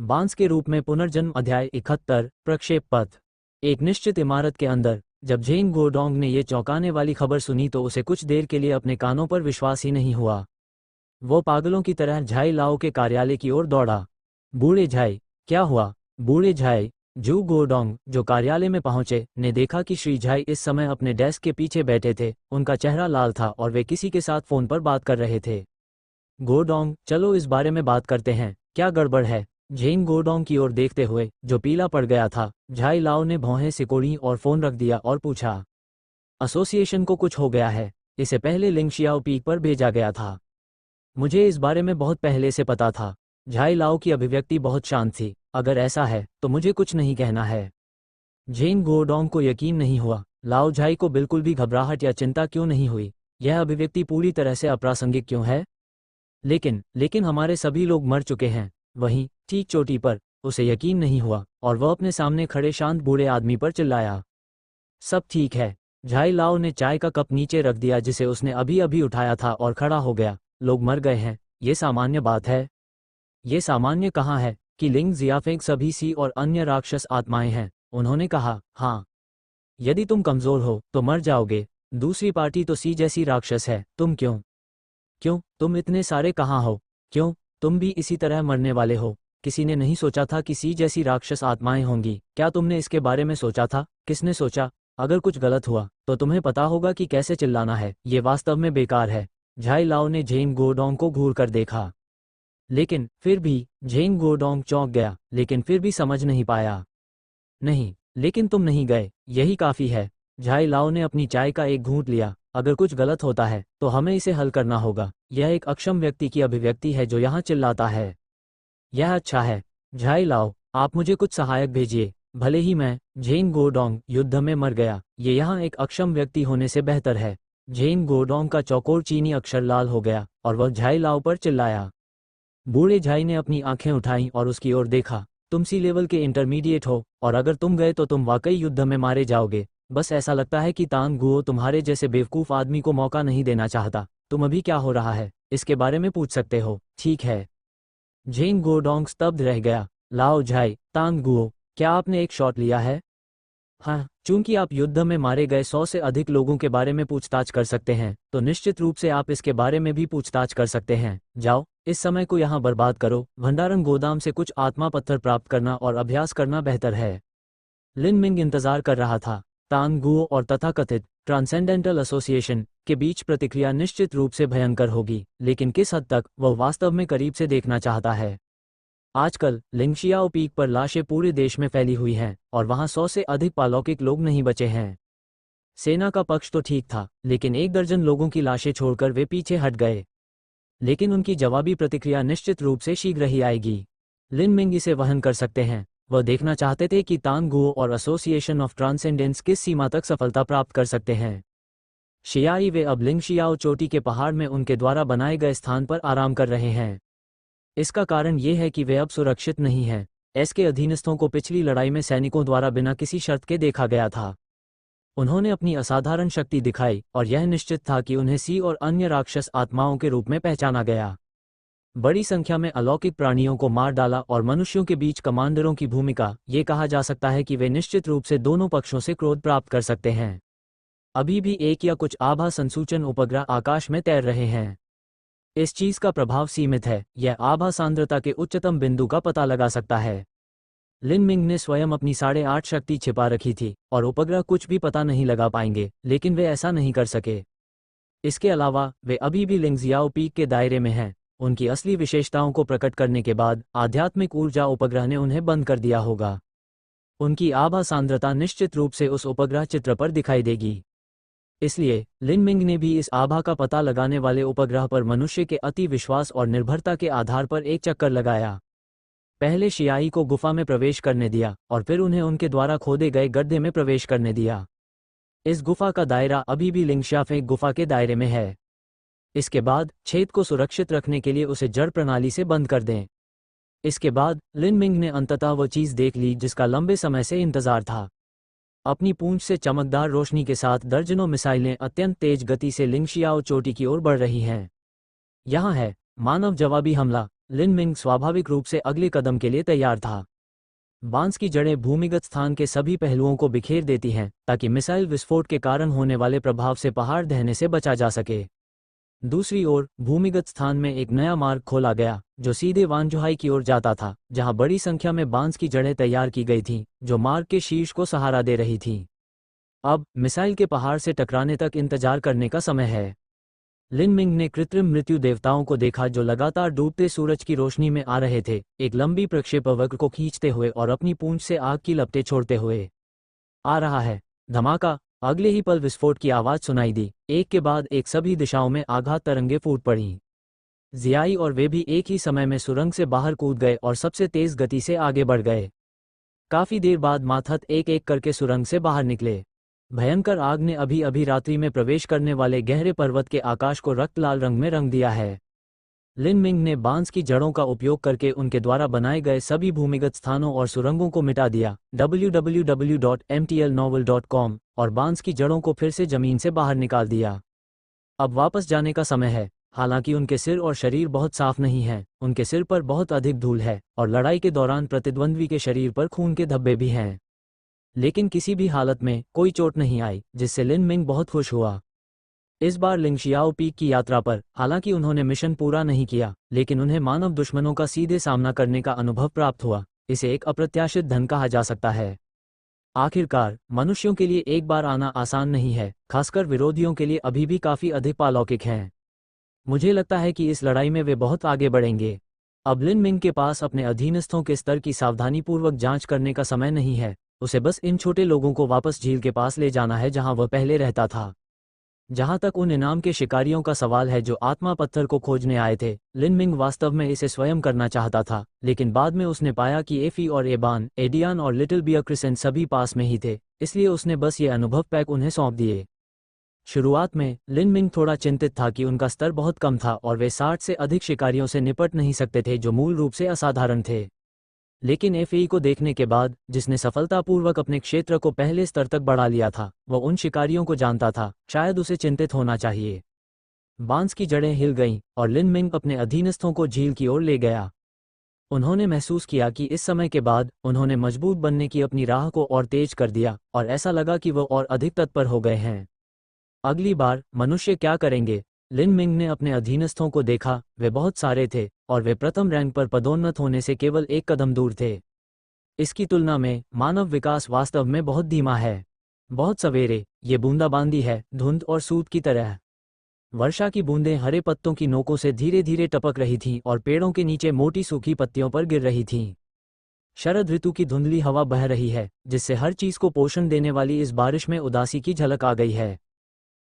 बांस के रूप में पुनर्जन्म अध्याय 71 प्रक्षेप पथ। एक निश्चित इमारत के अंदर जब झेंग गोडोंग ने ये चौंकाने वाली खबर सुनी तो उसे कुछ देर के लिए अपने कानों पर विश्वास ही नहीं हुआ। वो पागलों की तरह झाई लाओ के कार्यालय की ओर दौड़ा। बूढ़े झाई, क्या हुआ? बूढ़े झाई जू गोडोंग जो कार्यालय में पहुंचे ने देखा कि श्री झाई इस समय अपने डेस्क के पीछे बैठे थे। उनका चेहरा लाल था और वे किसी के साथ फोन पर बात कर रहे थे। गोडोंग, चलो इस बारे में बात करते हैं, क्या गड़बड़ है? झेंग गोडोंग की ओर देखते हुए, जो पीला पड़ गया था, झाई लाओ ने भौहें सिकोड़ी और फोन रख दिया और पूछा, एसोसिएशन को कुछ हो गया है? इसे पहले लिंगशियाओ पीक पर भेजा गया था। मुझे इस बारे में बहुत पहले से पता था। झाई लाओ की अभिव्यक्ति बहुत शांत थी। अगर ऐसा है तो मुझे कुछ नहीं कहना है। झेंग गोडोंग को यकीन नहीं हुआ। लाओ झाई को बिल्कुल भी घबराहट या चिंता क्यों नहीं हुई? यह अभिव्यक्ति पूरी तरह से अप्रासंगिक क्यों है? लेकिन हमारे सभी लोग मर चुके हैं। वहीं ठीक चोटी पर उसे यकीन नहीं हुआ और वह अपने सामने खड़े शांत बूढ़े आदमी पर चिल्लाया, सब ठीक है। झाई लाओ ने चाय का कप नीचे रख दिया जिसे उसने अभी अभी उठाया था और खड़ा हो गया। लोग मर गए हैं, ये सामान्य बात है। ये सामान्य कहाँ है कि लिंग जियाफेंग सभी सी और अन्य राक्षस आत्माएं हैं। उन्होंने कहा, हाँ, यदि तुम कमजोर हो तो मर जाओगे। दूसरी पार्टी तो सी जैसी राक्षस है। तुम क्यों तुम इतने सारे कहाँ हो? क्यों तुम भी इसी तरह मरने वाले हो? किसी ने नहीं सोचा था कि सी जैसी राक्षस आत्माएं होंगी। क्या तुमने इसके बारे में सोचा था? किसने सोचा? अगर कुछ गलत हुआ तो तुम्हें पता होगा कि कैसे चिल्लाना है। ये वास्तव में बेकार है। झाई लाओ ने झेंग गोडोंग को घूर कर देखा, लेकिन फिर भी झेंग गोडोंग चौंक गया, लेकिन फिर भी समझ नहीं पाया। नहीं, लेकिन तुम नहीं गए, यही काफी है। झाई लाओ ने अपनी चाय का एक घूंट लिया। अगर कुछ गलत होता है तो हमें इसे हल करना होगा। यह एक अक्षम व्यक्ति की अभिव्यक्ति है जो यहाँ चिल्लाता है। यह अच्छा है। झाई लाओ, आप मुझे कुछ सहायक भेजिए। भले ही मैं झेंग गोडोंग युद्ध में मर गया, ये यहाँ एक अक्षम व्यक्ति होने से बेहतर है। झेंग गोडोंग का चौकोर चीनी अक्षर लाल हो गया और वह झाई लाओ पर चिल्लाया। बूढ़े झाई ने अपनी आंखें उठाईं और उसकी ओर देखा। तुम सी लेवल के इंटरमीडिएट हो और अगर तुम गए तो तुम वाकई युद्ध में मारे जाओगे। बस ऐसा लगता है कि तांग गुओ तुम्हारे जैसे बेवकूफ़ आदमी को मौका नहीं देना चाहता। तुम अभी क्या हो रहा है इसके बारे में पूछ सकते हो, ठीक है? झेंग गोडोंग स्तब्ध रह गया। लाओ झाई, तांग गुओ, क्या आपने एक शॉट लिया है? हाँ, चूंकि आप युद्ध में मारे गए 100 से अधिक लोगों के बारे में पूछताछ कर सकते हैं तो निश्चित रूप से आप इसके बारे में भी पूछताछ कर सकते हैं। जाओ, इस समय को यहाँ बर्बाद करो। भंडारण गोदाम से कुछ आत्मा पत्थर प्राप्त करना और अभ्यास करना बेहतर है। लिन मिंग इंतजार कर रहा था। तांग गुओ और तथाकथित ट्रांसेंडेंटल एसोसिएशन के बीच प्रतिक्रिया निश्चित रूप से भयंकर होगी, लेकिन किस हद तक वह वास्तव में करीब से देखना चाहता है। आजकल लिंगशियाओ पीक पर लाशें पूरे देश में फैली हुई हैं और वहां 100 से अधिक पालौकिक लोग नहीं बचे हैं। सेना का पक्ष तो ठीक था, लेकिन 1 दर्जन लोगों की लाशें छोड़कर वे पीछे हट गए। लेकिन उनकी जवाबी प्रतिक्रिया निश्चित रूप से शीघ्र ही आएगी। लिन मिंग इसे वहन कर सकते हैं। वह देखना चाहते थे कि तांग गुओ और एसोसिएशन ऑफ ट्रांसेंडेंस किस सीमा तक सफलता प्राप्त कर सकते हैं। शियाई वे अब लिंगशियाओ चोटी के पहाड़ में उनके द्वारा बनाए गए स्थान पर आराम कर रहे हैं। इसका कारण ये है कि वे अब सुरक्षित नहीं हैं। एस के अधीनस्थों को पिछली लड़ाई में सैनिकों द्वारा बिना किसी शर्त के देखा गया था। उन्होंने अपनी असाधारण शक्ति दिखाई और यह निश्चित था कि उन्हें सी और अन्य राक्षस आत्माओं के रूप में पहचाना गया। बड़ी संख्या में अलौकिक प्राणियों को मार डाला और मनुष्यों के बीच कमांडरों की भूमिका, ये कहा जा सकता है कि वे निश्चित रूप से दोनों पक्षों से क्रोध प्राप्त कर सकते हैं। अभी भी एक या कुछ आभा संसूचन उपग्रह आकाश में तैर रहे हैं। इस चीज का प्रभाव सीमित है। यह आभा सांद्रता के उच्चतम बिंदु का पता लगा सकता है। लिन मिंग ने स्वयं अपनी 8.5 शक्ति छिपा रखी थी और उपग्रह कुछ भी पता नहीं लगा पाएंगे, लेकिन वे ऐसा नहीं कर सके। इसके अलावा वे अभी भी लिंगजियाओ पीक के दायरे में हैं। उनकी असली विशेषताओं को प्रकट करने के बाद आध्यात्मिक ऊर्जा उपग्रह ने उन्हें बंद कर दिया होगा। उनकी आभा सांद्रता निश्चित रूप से उस उपग्रह चित्र पर दिखाई देगी। इसलिए लिन मिंग ने भी इस आभा का पता लगाने वाले उपग्रह पर मनुष्य के अति विश्वास और निर्भरता के आधार पर एक चक्कर लगाया। पहले शियाई को गुफा में प्रवेश करने दिया और फिर उन्हें उनके द्वारा खोदे गए गड्ढे में प्रवेश करने दिया। इस गुफा का दायरा अभी भी लिंगशाफेंग गुफा के दायरे में है। इसके बाद छेद को सुरक्षित रखने के लिए उसे जड़ प्रणाली से बंद कर दें। इसके बाद लिन मिंग ने अंततः वो चीज़ देख ली जिसका लंबे समय से इंतजार था। अपनी पूंछ से चमकदार रोशनी के साथ दर्जनों मिसाइलें अत्यंत तेज गति से लिंगशियाओ चोटी की ओर बढ़ रही हैं। यहाँ है मानव जवाबी हमला। लिन मिंग स्वाभाविक रूप से अगले कदम के लिए तैयार था। बांस की जड़ें भूमिगत स्थान के सभी पहलुओं को बिखेर देती हैं ताकि मिसाइल विस्फोट के कारण होने वाले प्रभाव से पहाड़ ढहने से बचा जा सके। दूसरी ओर भूमिगत स्थान में एक नया मार्ग खोला गया जो सीधे वानजुहाई की ओर जाता था, जहां बड़ी संख्या में बांस की जड़ें तैयार की गई थीं जो मार्ग के शीर्ष को सहारा दे रही थीं। अब मिसाइल के पहाड़ से टकराने तक इंतजार करने का समय है। लिन मिंग ने कृत्रिम मृत्यु देवताओं को देखा जो लगातार डूबते सूरज की रोशनी में आ रहे थे, एक लंबी प्रक्षेपवक्र को खींचते हुए और अपनी पूंछ से आग की लपटें छोड़ते हुए। आ रहा है। धमाका। अगले ही पल विस्फोट की आवाज सुनाई दी। एक के बाद एक सभी दिशाओं में आघात तरंगे फूट पड़ीं। जियाई और वे भी एक ही समय में सुरंग से बाहर कूद गए और सबसे तेज गति से आगे बढ़ गए। काफी देर बाद माथत एक एक करके सुरंग से बाहर निकले। भयंकर आग ने अभी अभी रात्रि में प्रवेश करने वाले गहरे पर्वत के आकाश को रक्त लाल रंग में रंग दिया है। लिन मिंग ने बांस की जड़ों का उपयोग करके उनके द्वारा बनाए गए सभी भूमिगत स्थानों और सुरंगों को मिटा दिया www.mtlnovel.com और बांस की जड़ों को फिर से जमीन से बाहर निकाल दिया। अब वापस जाने का समय है। हालांकि उनके सिर और शरीर बहुत साफ नहीं हैं, उनके सिर पर बहुत अधिक धूल है और लड़ाई के दौरान प्रतिद्वंद्वी के शरीर पर खून के धब्बे भी हैं। लेकिन किसी भी हालत में कोई चोट नहीं आई, जिससे लिन मिंग बहुत खुश हुआ। इस बार लिंगशियाओ पीक की यात्रा पर हालांकि उन्होंने मिशन पूरा नहीं किया, लेकिन उन्हें मानव दुश्मनों का सीधे सामना करने का अनुभव प्राप्त हुआ। इसे एक अप्रत्याशित धन कहा जा सकता है। आखिरकार मनुष्यों के लिए एक बार आना आसान नहीं है, खासकर विरोधियों के लिए अभी भी काफी अधिक अलौकिक हैं। मुझे लगता है कि इस लड़ाई में वे बहुत आगे बढ़ेंगे। अब लिन मिंग के पास अपने अधीनस्थों के स्तर की सावधानीपूर्वक जांच करने का समय नहीं है। उसे बस इन छोटे लोगों को वापस झील के पास ले जाना है जहां वह पहले रहता था। जहां तक उन इनाम के शिकारियों का सवाल है जो आत्मा पत्थर को खोजने आए थे, लिन मिंग वास्तव में इसे स्वयं करना चाहता था, लेकिन बाद में उसने पाया कि एफी और एबान, एडियान और लिटिल बियक्रिसेंट सभी पास में ही थे, इसलिए उसने बस ये अनुभव पैक उन्हें सौंप दिए। शुरुआत में लिन मिंग थोड़ा चिंतित था कि उनका स्तर बहुत कम था और वे 60 से अधिक शिकारियों से निपट नहीं सकते थे जो मूल रूप से असाधारण थे। लेकिन एफई को देखने के बाद, जिसने सफलतापूर्वक अपने क्षेत्र को पहले स्तर तक बढ़ा लिया था, वह उन शिकारियों को जानता था, शायद उसे चिंतित होना चाहिए। बांस की जड़ें हिल गईं और लिन मिंग अपने अधीनस्थों को झील की ओर ले गया। उन्होंने महसूस किया कि इस समय के बाद उन्होंने मजबूत बनने की अपनी राह को और तेज कर दिया और ऐसा लगा कि वह और अधिक तत्पर हो गए हैं। अगली बार मनुष्य क्या करेंगे? लिन मिंग ने अपने अधीनस्थों को देखा। वे बहुत सारे थे और वे प्रथम रैंक पर पदोन्नत होने से केवल एक कदम दूर थे। इसकी तुलना में मानव विकास वास्तव में बहुत धीमा है। बहुत सवेरे ये बूंदाबांदी है, धुंध और सूत की तरह। वर्षा की बूंदें हरे पत्तों की नोकों से धीरे धीरे टपक रही थीं और पेड़ों के नीचे मोटी सूखी पत्तियों पर गिर रही थीं। शरद ऋतु की धुंधली हवा बह रही है, जिससे हर चीज को पोषण देने वाली इस बारिश में उदासी की झलक आ गई है।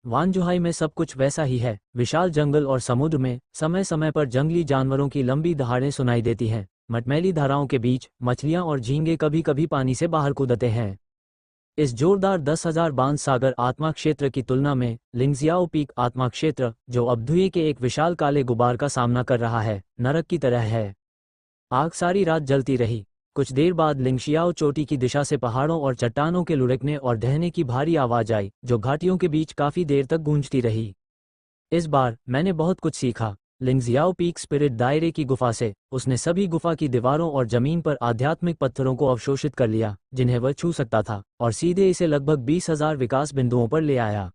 वानजुहाई में सब कुछ वैसा ही है। विशाल जंगल और समुद्र में समय समय पर जंगली जानवरों की लंबी दहाड़ें सुनाई देती हैं। मटमैली धाराओं के बीच मछलियां और झींगे कभी कभी पानी से बाहर कूदते हैं। इस जोरदार 10,000 बांस सागर आत्मा क्षेत्र की तुलना में लिंगजियाओ पीक आत्मा क्षेत्र, जो अब धुएं के एक विशाल काले गुबार का सामना कर रहा है, नरक की तरह है। आग सारी रात जलती रही। कुछ देर बाद लिंगशियाओ चोटी की दिशा से पहाड़ों और चट्टानों के लुढ़कने और ढहने की भारी आवाज आई, जो घाटियों के बीच काफी देर तक गूंजती रही। इस बार मैंने बहुत कुछ सीखा। लिंगजियाओ पीक स्पिरिट दायरे की गुफा से उसने सभी गुफा की दीवारों और जमीन पर आध्यात्मिक पत्थरों को अवशोषित कर लिया जिन्हें वह छू सकता था, और सीधे इसे लगभग 20,000 विकास बिंदुओं पर ले आया।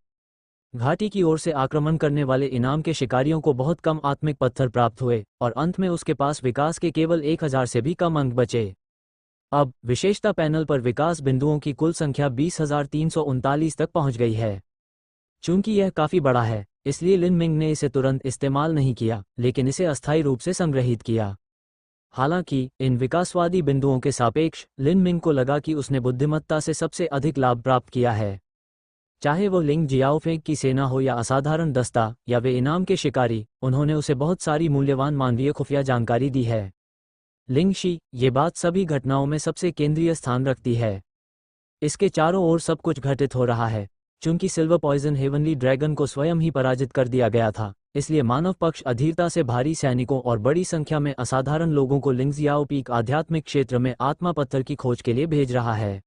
घाटी की ओर से आक्रमण करने वाले इनाम के शिकारियों को बहुत कम आत्मिक पत्थर प्राप्त हुए और अंत में उसके पास विकास के केवल 1,000 से भी कम अंक बचे। अब विशेषता पैनल पर विकास बिंदुओं की कुल संख्या 20,339 तक पहुंच गई है। चूंकि यह काफी बड़ा है, इसलिए लिन मिंग ने इसे तुरंत इस्तेमाल नहीं किया, लेकिन इसे अस्थायी रूप से संग्रहित किया। हालांकि इन विकासवादी बिंदुओं के सापेक्ष लिन मिंग को लगा कि उसने बुद्धिमत्ता से सबसे अधिक लाभ प्राप्त किया है। चाहे वो लिंग जियाओफेंग की सेना हो या असाधारण दस्ता या वे इनाम के शिकारी, उन्होंने उसे बहुत सारी मूल्यवान मानवीय खुफिया जानकारी दी है। लिंगशी, ये बात सभी घटनाओं में सबसे केंद्रीय स्थान रखती है। इसके चारों ओर सब कुछ घटित हो रहा है। चूंकि सिल्वर पॉइजन हेवनली ड्रैगन को स्वयं ही पराजित कर दिया गया था, इसलिए मानव पक्ष अधीरता से भारी सैनिकों और बड़ी संख्या में असाधारण लोगों को लिंगजियाओ पीक आध्यात्मिक क्षेत्र में आत्मा पत्थर की खोज के लिए भेज रहा है।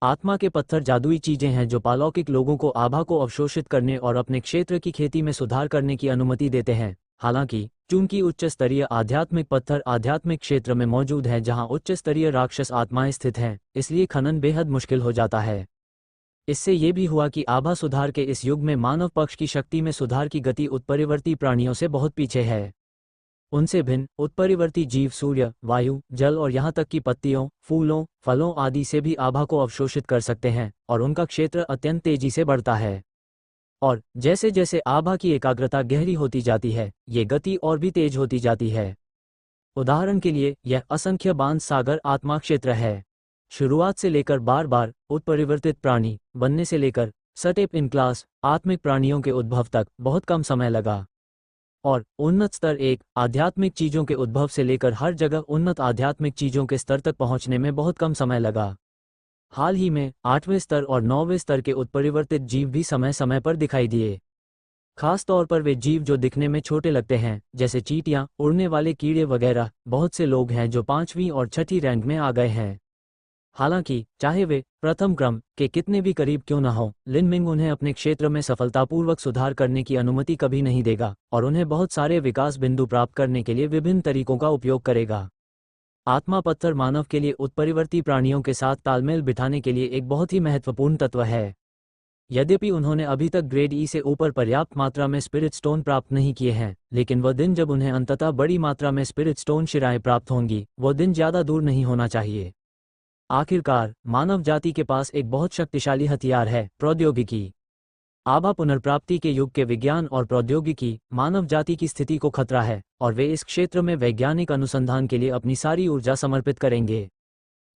आत्मा के पत्थर जादुई चीजें हैं जो पालौकिक लोगों को आभा को अवशोषित करने और अपने क्षेत्र की खेती में सुधार करने की अनुमति देते हैं। हालांकि चूंकि उच्च स्तरीय आध्यात्मिक पत्थर आध्यात्मिक क्षेत्र में मौजूद है जहां उच्च स्तरीय राक्षस आत्माएं स्थित हैं, इसलिए खनन बेहद मुश्किल हो जाता है। इससे ये भी हुआ कि आभा सुधार के इस युग में मानव पक्ष की शक्ति में सुधार की गति उत्परिवर्ती प्राणियों से बहुत पीछे है। उनसे भिन्न उत्परिवर्ती जीव सूर्य, वायु, जल और यहाँ तक कि पत्तियों, फूलों, फलों आदि से भी आभा को अवशोषित कर सकते हैं और उनका क्षेत्र अत्यंत तेजी से बढ़ता है। और जैसे जैसे आभा की एकाग्रता गहरी होती जाती है, ये गति और भी तेज होती जाती है। उदाहरण के लिए यह असंख्य बांध सागर आत्मा क्षेत्र है। शुरुआत से लेकर बार बार उत्परिवर्तित प्राणी बनने से लेकर स्टेप इन क्लास आत्मिक प्राणियों के उद्भव तक बहुत कम समय लगा। और उन्नत स्तर एक आध्यात्मिक चीजों के उद्भव से लेकर हर जगह उन्नत आध्यात्मिक चीजों के स्तर तक पहुंचने में बहुत कम समय लगा। हाल ही में 8वें स्तर और 9वें स्तर के उत्परिवर्तित जीव भी समय समय पर दिखाई दिए। खास तौर पर वे जीव जो दिखने में छोटे लगते हैं, जैसे चींटियां, उड़ने वाले कीड़े वगैरह। बहुत से लोग हैं जो 5वीं और 6ठी रैंक में आ गए हैं। हालांकि चाहे वे प्रथम क्रम के कितने भी करीब क्यों न हो, लिन मिंग उन्हें अपने क्षेत्र में सफलतापूर्वक सुधार करने की अनुमति कभी नहीं देगा और उन्हें बहुत सारे विकास बिंदु प्राप्त करने के लिए विभिन्न तरीकों का उपयोग करेगा। आत्मा पत्थर मानव के लिए उत्परिवर्ती प्राणियों के साथ तालमेल बिठाने के लिए एक बहुत ही महत्वपूर्ण तत्व है। यद्यपि उन्होंने अभी तक ग्रेड ई से ऊपर पर्याप्त मात्रा में स्पिरिट स्टोन प्राप्त नहीं किए हैं, लेकिन वह दिन जब उन्हें अंततः बड़ी मात्रा में स्पिरिट स्टोन शिराएं प्राप्त होंगी, वह दिन ज्यादा दूर नहीं होना चाहिए। आखिरकार मानव जाति के पास एक बहुत शक्तिशाली हथियार है, प्रौद्योगिकी। आभा पुनर्प्राप्ति के युग के विज्ञान और प्रौद्योगिकी मानव जाति की स्थिति को खतरा है और वे इस क्षेत्र में वैज्ञानिक अनुसंधान के लिए अपनी सारी ऊर्जा समर्पित करेंगे।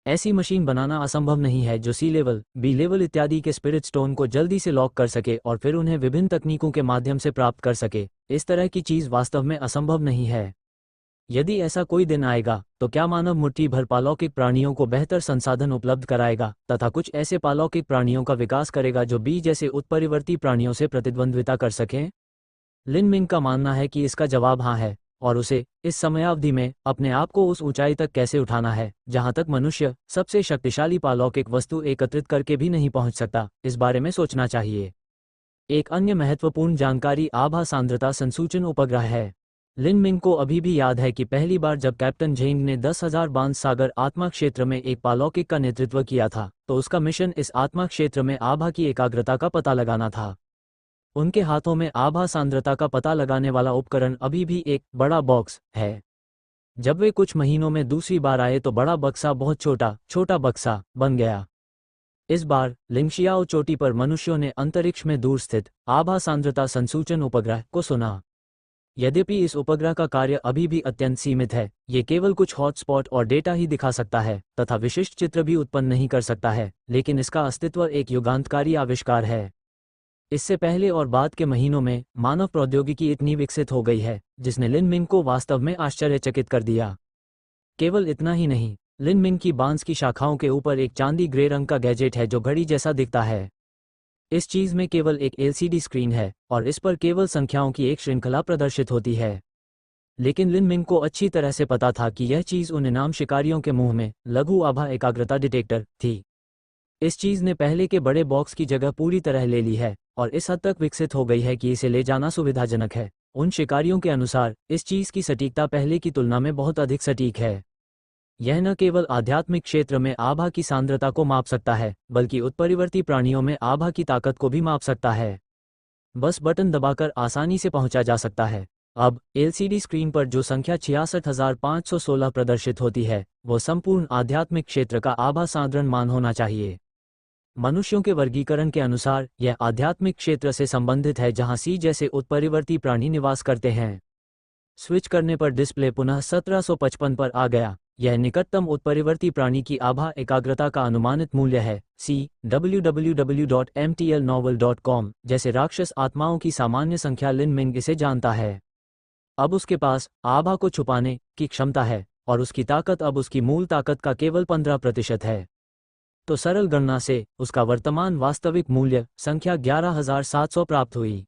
ऐसी मशीन बनाना असंभव नहीं है जो सी लेवल, बी लेवल इत्यादि के स्पिरिट स्टोन को जल्दी से लॉक कर सके और फिर उन्हें विभिन्न तकनीकों के माध्यम से प्राप्त कर सके। इस तरह की चीज वास्तव में असंभव नहीं है। यदि ऐसा कोई दिन आएगा तो क्या मानव मुट्ठी भर पालौकिक प्राणियों को बेहतर संसाधन उपलब्ध कराएगा तथा कुछ ऐसे पालौकिक प्राणियों का विकास करेगा जो बी जैसे उत्परिवर्ती प्राणियों से प्रतिद्वंद्विता कर सकें? लिन मिंग का मानना है कि इसका जवाब हाँ है और उसे इस समयावधि में अपने आप को उस ऊंचाई तक कैसे उठाना है जहां तक मनुष्य सबसे शक्तिशाली पालौकिक वस्तु एकत्रित करके भी नहीं पहुंच सकता, इस बारे में सोचना चाहिए। एक अन्य महत्वपूर्ण जानकारी आभा सांद्रता संसूचन उपग्रह है। लिन मिंग को अभी भी याद है कि पहली बार जब कैप्टन झेंग ने 10,000 बांध सागर आत्मा क्षेत्र में एक पालौकिक का नेतृत्व किया था, तो उसका मिशन इस आत्मा क्षेत्र में आभा की एकाग्रता का पता लगाना था। उनके हाथों में आभा सांद्रता का पता लगाने वाला उपकरण अभी भी एक बड़ा बॉक्स है। जब वे कुछ महीनों में दूसरी बार आए तो बड़ा बक्सा बहुत छोटा बक्सा बन गया। इस बार लिंगशियाओ चोटी पर मनुष्यों ने अंतरिक्ष में दूर स्थित आभा सांद्रता संसूचन उपग्रह को सुना। यद्यपि इस उपग्रह का कार्य अभी भी अत्यंत सीमित है, ये केवल कुछ हॉटस्पॉट और डेटा ही दिखा सकता है तथा विशिष्ट चित्र भी उत्पन्न नहीं कर सकता है, लेकिन इसका अस्तित्व एक युगांतकारी आविष्कार है। इससे पहले और बाद के महीनों में मानव प्रौद्योगिकी इतनी विकसित हो गई है जिसने लिन मिंग को वास्तव में आश्चर्यचकित कर दिया। केवल इतना ही नहीं, लिन मिंग की बांस की शाखाओं के ऊपर एक चांदी ग्रे रंग का गैजेट है जो घड़ी जैसा दिखता है। इस चीज में केवल एक एलसीडी स्क्रीन है और इस पर केवल संख्याओं की एक श्रृंखला प्रदर्शित होती है। लेकिन लिन मिंग को अच्छी तरह से पता था कि यह चीज उन इनाम शिकारियों के मुंह में लघु आभा एकाग्रता डिटेक्टर थी। इस चीज ने पहले के बड़े बॉक्स की जगह पूरी तरह ले ली है और इस हद तक विकसित हो गई है कि इसे ले जाना सुविधाजनक है। उन शिकारियों के अनुसार इस चीज की सटीकता पहले की तुलना में बहुत अधिक सटीक है। यह न केवल आध्यात्मिक क्षेत्र में आभा की सांद्रता को माप सकता है, बल्कि उत्परिवर्ती प्राणियों में आभा की ताकत को भी माप सकता है। बस बटन दबाकर आसानी से पहुंचा जा सकता है। अब एलसीडी स्क्रीन पर जो संख्या 66,516 प्रदर्शित होती है, वो संपूर्ण आध्यात्मिक क्षेत्र का आभा सांद्रण मान होना चाहिए। मनुष्यों के वर्गीकरण के अनुसार यह आध्यात्मिक क्षेत्र से संबंधित है जहां सी जैसे उत्परिवर्ती प्राणी निवास करते हैं। स्विच करने पर डिस्प्ले पुनः 1755 पर आ गया। यह निकटतम उत्परिवर्ती प्राणी की आभा एकाग्रता का अनुमानित मूल्य है। सी www.mtlnovel.com जैसे राक्षस आत्माओं की सामान्य संख्या लिन मिंग इसे जानता है। अब उसके पास आभा को छुपाने की क्षमता है और उसकी ताकत अब उसकी मूल ताकत का केवल 15% है। तो सरल गणना से उसका वर्तमान वास्तविक मूल्य संख्या 11,700 प्राप्त हुई।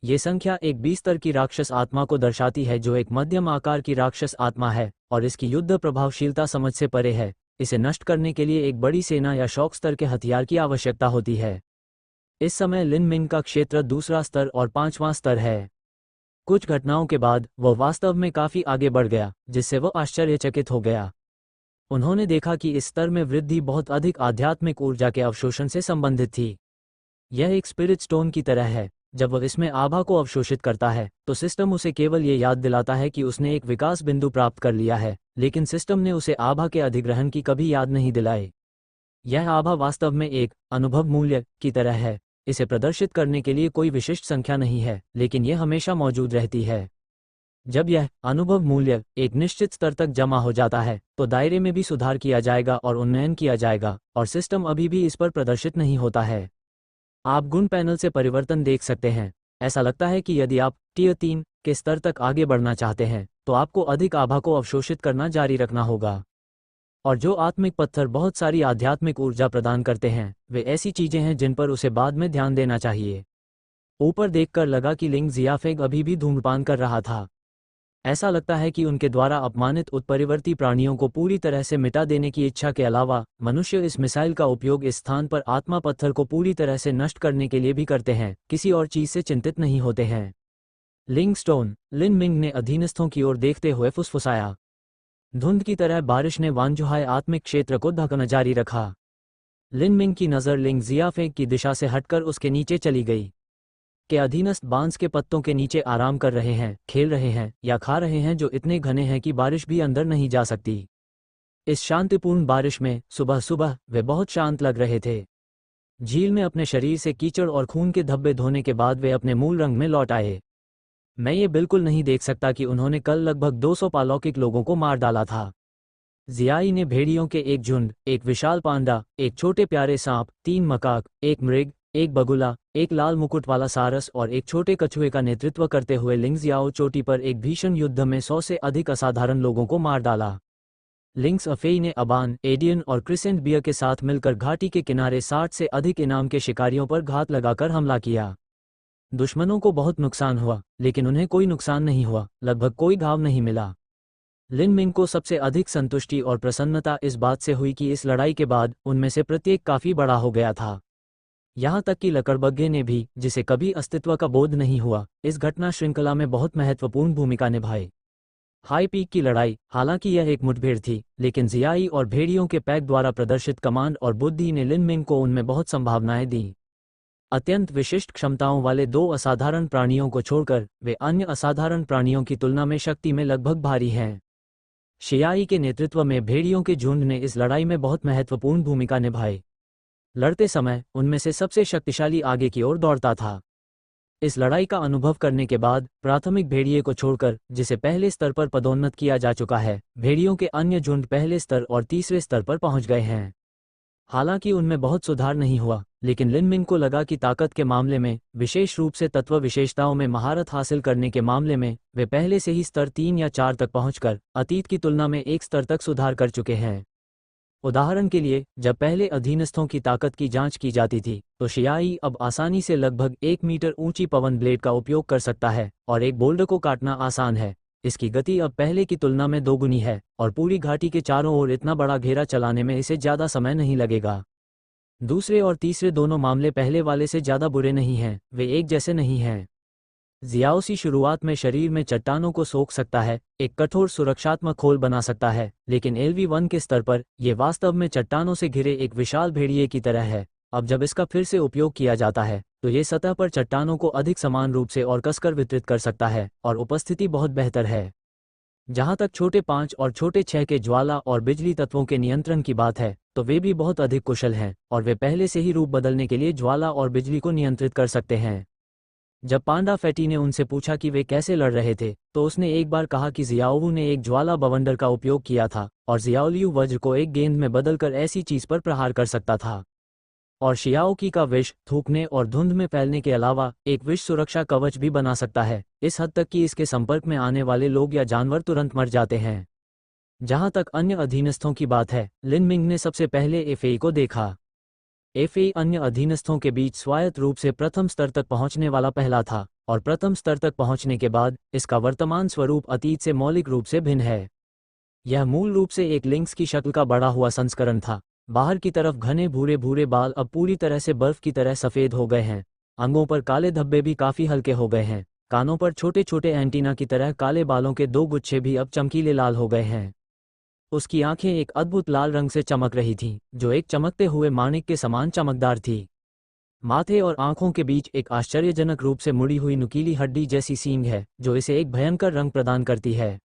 ये संख्या एक 20 स्तर की राक्षस आत्मा को दर्शाती है जो एक मध्यम आकार की राक्षस आत्मा है और इसकी युद्ध प्रभावशीलता समझ से परे है। इसे नष्ट करने के लिए एक बड़ी सेना या शौक स्तर के हथियार की आवश्यकता होती है। इस समय लिन मिंग का क्षेत्र दूसरा स्तर और 5वां स्तर है। कुछ घटनाओं के बाद वह वास्तव में काफी आगे बढ़ गया, जिससे वह आश्चर्यचकित हो गया। उन्होंने देखा कि इस स्तर में वृद्धि बहुत अधिक आध्यात्मिक ऊर्जा के अवशोषण से संबंधित थी। यह एक स्पिरिट स्टोन की तरह है। जब वह इसमें आभा को अवशोषित करता है तो सिस्टम उसे केवल ये याद दिलाता है कि उसने एक विकास बिंदु प्राप्त कर लिया है, लेकिन सिस्टम ने उसे आभा के अधिग्रहण की कभी याद नहीं दिलाई। यह आभा वास्तव में एक अनुभव मूल्य की तरह है। इसे प्रदर्शित करने के लिए कोई विशिष्ट संख्या नहीं है, लेकिन यह हमेशा मौजूद रहती है। जब यह अनुभव मूल्य एक निश्चित स्तर तक जमा हो जाता है तो दायरे में भी सुधार किया जाएगा और उन्नयन किया जाएगा, और सिस्टम अभी भी इस पर प्रदर्शित नहीं होता है। आप गुण पैनल से परिवर्तन देख सकते हैं। ऐसा लगता है कि यदि आप टियर 3 के स्तर तक आगे बढ़ना चाहते हैं तो आपको अधिक आभा को अवशोषित करना जारी रखना होगा। और जो आत्मिक पत्थर बहुत सारी आध्यात्मिक ऊर्जा प्रदान करते हैं, वे ऐसी चीजें हैं जिन पर उसे बाद में ध्यान देना चाहिए। ऊपर देखकर लगा कि लिंग जियाफेग अभी भी धूम्रपान कर रहा था। ऐसा लगता है कि उनके द्वारा अपमानित उत्परिवर्ती प्राणियों को पूरी तरह से मिटा देने की इच्छा के अलावा मनुष्य इस मिसाइल का उपयोग इस स्थान पर आत्मा पत्थर को पूरी तरह से नष्ट करने के लिए भी करते हैं, किसी और चीज से चिंतित नहीं होते हैं। लिंग स्टोन, लिन मिंग ने अधीनस्थों की ओर देखते हुए फुसफुसाया। धुंध की तरह बारिश ने वांजुहाय आत्मिक क्षेत्र को ढकना जारी रखा। लिन मिंग की नज़र लिंग जियाफेग की दिशा से हटकर उसके नीचे चली गई। के अधीनस्थ बांस के पत्तों के नीचे आराम कर रहे हैं, खेल रहे हैं या खा रहे हैं, जो इतने घने हैं कि बारिश भी अंदर नहीं जा सकती। इस शांतिपूर्ण बारिश में सुबह सुबह वे बहुत शांत लग रहे थे। झील में अपने शरीर से कीचड़ और खून के धब्बे धोने के बाद वे अपने मूल रंग में लौट आए। मैं ये बिल्कुल नहीं देख सकता कि उन्होंने कल लगभग 200 पालौकिक लोगों को मार डाला था। जियाई ने भेड़ियों के एक झुंड, एक विशाल पांडा, एक छोटे प्यारे सांप, 3 मकाक, एक मृग, एक बगुला, एक लाल मुकुट वाला सारस और एक छोटे कछुए का नेतृत्व करते हुए लिंग्जियाओ चोटी पर एक भीषण युद्ध में 100 से अधिक असाधारण लोगों को मार डाला। लिंक्स अफेई ने अबान, एडियन और क्रिसेंट बियर के साथ मिलकर घाटी के किनारे 60 से अधिक इनाम के शिकारियों पर घात लगाकर हमला किया। दुश्मनों को बहुत नुकसान हुआ, लेकिन उन्हें कोई नुकसान नहीं हुआ, लगभग कोई घाव नहीं मिला। लिन मिंग को सबसे अधिक संतुष्टि और प्रसन्नता इस बात से हुई कि इस लड़ाई के बाद उनमें से प्रत्येक काफी बड़ा हो गया था। यहाँ तक कि लकड़बग्घे ने भी, जिसे कभी अस्तित्व का बोध नहीं हुआ, इस घटना श्रृंखला में बहुत महत्वपूर्ण भूमिका निभाई। हाई पीक की लड़ाई, हालांकि यह एक मुठभेड़ थी, लेकिन जियाई और भेड़ियों के पैक द्वारा प्रदर्शित कमांड और बुद्धि ने लिन मिंग को उनमें बहुत संभावनाएं दी। अत्यंत विशिष्ट क्षमताओं वाले 2 असाधारण प्राणियों को छोड़कर वे अन्य असाधारण प्राणियों की तुलना में शक्ति में लगभग भारी हैं। शियाई के नेतृत्व में भेड़ियों के झुंड ने इस लड़ाई में बहुत महत्वपूर्ण भूमिका निभाई। लड़ते समय उनमें से सबसे शक्तिशाली आगे की ओर दौड़ता था। इस लड़ाई का अनुभव करने के बाद प्राथमिक भेड़िए को छोड़कर, जिसे पहले स्तर पर पदोन्नत किया जा चुका है, भेड़ियों के अन्य झुंड पहले स्तर और तीसरे स्तर पर पहुंच गए हैं। हालांकि उनमें बहुत सुधार नहीं हुआ, लेकिन लिन मिंग को लगा कि ताकत के मामले में, विशेष रूप से तत्व विशेषताओं में महारत हासिल करने के मामले में, वे पहले से ही स्तर 3 या 4 तक पहुंचकर अतीत की तुलना में एक स्तर तक सुधार कर चुके हैं। उदाहरण के लिए, जब पहले अधीनस्थों की ताकत की जांच की जाती थी, तो शियाई अब आसानी से लगभग 1 मीटर ऊंची पवन ब्लेड का उपयोग कर सकता है, और एक बोल्डर को काटना आसान है। इसकी गति अब पहले की तुलना में 2 गुनी है, और पूरी घाटी के चारों ओर इतना बड़ा घेरा चलाने में इसे ज़्यादा समय नहीं लगेगा। दूसरे और तीसरे दोनों मामले पहले वाले से ज़्यादा बुरे नहीं हैं, वे एक जैसे नहीं हैं। जियाओसी शुरुआत में शरीर में चट्टानों को सोख सकता है, एक कठोर सुरक्षात्मक खोल बना सकता है, लेकिन LV1 के स्तर पर यह वास्तव में चट्टानों से घिरे एक विशाल भेड़िए की तरह है। अब जब इसका फिर से उपयोग किया जाता है तो ये सतह पर चट्टानों को अधिक समान रूप से और कसकर वितरित कर सकता है, और उपस्थिति बहुत बेहतर है। जहाँ तक छोटे 5 और छोटे 6 के ज्वाला और बिजली तत्वों के नियंत्रण की बात है, तो वे भी बहुत अधिक कुशल हैं, और वे पहले से ही रूप बदलने के लिए ज्वाला और बिजली को नियंत्रित कर सकते हैं। जब पांडा फैटी ने उनसे पूछा कि वे कैसे लड़ रहे थे, तो उसने एक बार कहा कि जियाओवू ने एक ज्वाला बवंडर का उपयोग किया था, और जियाओलियू वज्र को एक गेंद में बदलकर ऐसी चीज पर प्रहार कर सकता था। और शियाओकी का विष थूकने और धुंध में फैलने के अलावा एक विष सुरक्षा कवच भी बना सकता है, इस हद तक कि इसके संपर्क में आने वाले लोग या जानवर तुरंत मर जाते हैं। जहां तक अन्य अधीनस्थों की बात है, लिन मिंग ने सबसे पहले एफएई को देखा। एफएई अन्य अधीनस्थों के बीच स्वायत्त रूप से प्रथम स्तर तक पहुंचने वाला पहला था, और प्रथम स्तर तक पहुंचने के बाद इसका वर्तमान स्वरूप अतीत से मौलिक रूप से भिन्न है। यह मूल रूप से एक लिंक्स की शक्ल का बढ़ा हुआ संस्करण था। बाहर की तरफ घने भूरे भूरे बाल अब पूरी तरह से बर्फ की तरह सफ़ेद हो गए हैं। अंगों पर काले धब्बे भी काफ़ी हल्के हो गए हैं। कानों पर छोटे छोटे एंटीना की तरह काले बालों के 2 गुच्छे भी अब चमकीले लाल हो गए हैं। उसकी आंखें एक अद्भुत लाल रंग से चमक रही थीं, जो एक चमकते हुए माणिक के समान चमकदार थी। माथे और आंखों के बीच एक आश्चर्यजनक रूप से मुड़ी हुई नुकीली हड्डी जैसी सींग है, जो इसे एक भयंकर रंग प्रदान करती है।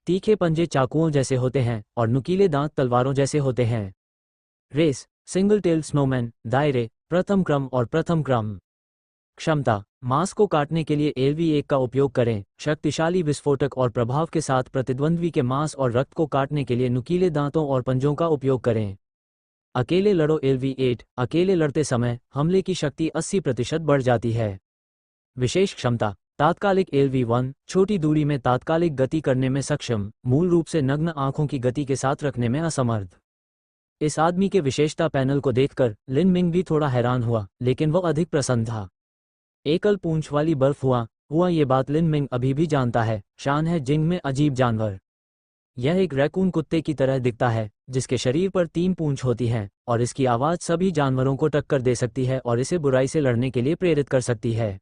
तीखे पंजे चाकुओं जैसे होते हैं और नुकीले दांत तलवारों जैसे होते हैं। रेस, सिंगल टेल स्नोमैन, दायरे, प्रथम क्रम और प्रथम क्रम। क्षमता, मांस को काटने के लिए LV1 का उपयोग करें। शक्तिशाली विस्फोटक और प्रभाव के साथ प्रतिद्वंद्वी के मांस और रक्त को काटने के लिए नुकीले दांतों और पंजों का उपयोग करें। अकेले लड़ो LV8, अकेले लड़ते समय हमले की शक्ति 80% बढ़ जाती है। विशेष क्षमता, तात्कालिक LV1, छोटी दूरी में तात्कालिक गति करने में सक्षम, मूल रूप से नग्न आंखों की गति के साथ रखने में असमर्थ। इस आदमी के विशेषता पैनल को देखकर लिन मिंग भी थोड़ा हैरान हुआ, लेकिन वो अधिक प्रसन्न था। एकल पूंछ वाली बर्फ हुआ ये बात लिन मिंग अभी भी जानता है। शान है जिंग में अजीब जानवर। यह एक रैकून कुत्ते की तरह दिखता है, जिसके शरीर पर 3 पूंछ होती हैं, और इसकी आवाज़ सभी जानवरों को टक्कर दे सकती है और इसे बुराई से लड़ने के लिए प्रेरित कर सकती है।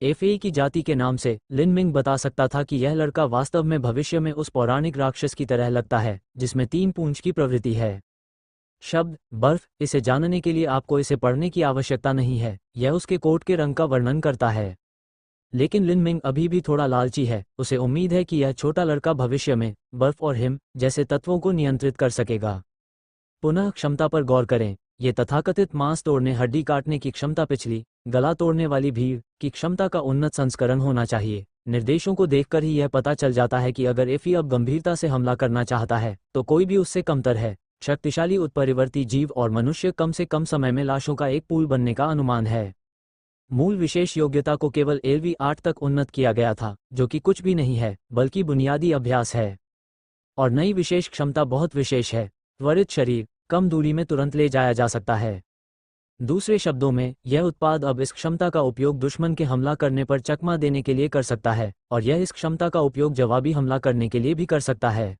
एफए की जाति के नाम से लिन मिंग बता सकता था कि यह लड़का वास्तव में भविष्य में उस पौराणिक राक्षस की तरह लगता है, जिसमें 3 पूंछ की प्रवृत्ति है। शब्द बर्फ, इसे जानने के लिए आपको इसे पढ़ने की आवश्यकता नहीं है, यह उसके कोट के रंग का वर्णन करता है। लेकिन लिन मिंग अभी भी थोड़ा लालची है। उसे उम्मीद है कि यह छोटा लड़का भविष्य में बर्फ और हिम जैसे तत्वों को नियंत्रित कर सकेगा। पुनः क्षमता पर गौर करें। ये तथाकथित मांस तोड़ने हड्डी काटने की क्षमता पिछली गला तोड़ने वाली भीड़ की क्षमता का उन्नत संस्करण होना चाहिए। निर्देशों को देखकर ही यह पता चल जाता है कि अगर एफी अब गंभीरता से हमला करना चाहता है तो कोई भी उससे कमतर है। शक्तिशाली उत्परिवर्ती जीव और मनुष्य कम से कम समय में लाशों का एक पूल बनने का अनुमान है। मूल विशेष योग्यता को केवल LV8 तक उन्नत किया गया था, जो कि कुछ भी नहीं है बल्कि बुनियादी अभ्यास है। और नई विशेष क्षमता बहुत विशेष है। त्वरित शरीर, कम दूरी में तुरंत ले जाया जा सकता है। दूसरे शब्दों में, यह उत्पाद अब इस क्षमता का उपयोग दुश्मन के हमला करने पर चकमा देने के लिए कर सकता है, और यह इस क्षमता का उपयोग जवाबी हमला करने के लिए भी कर सकता है।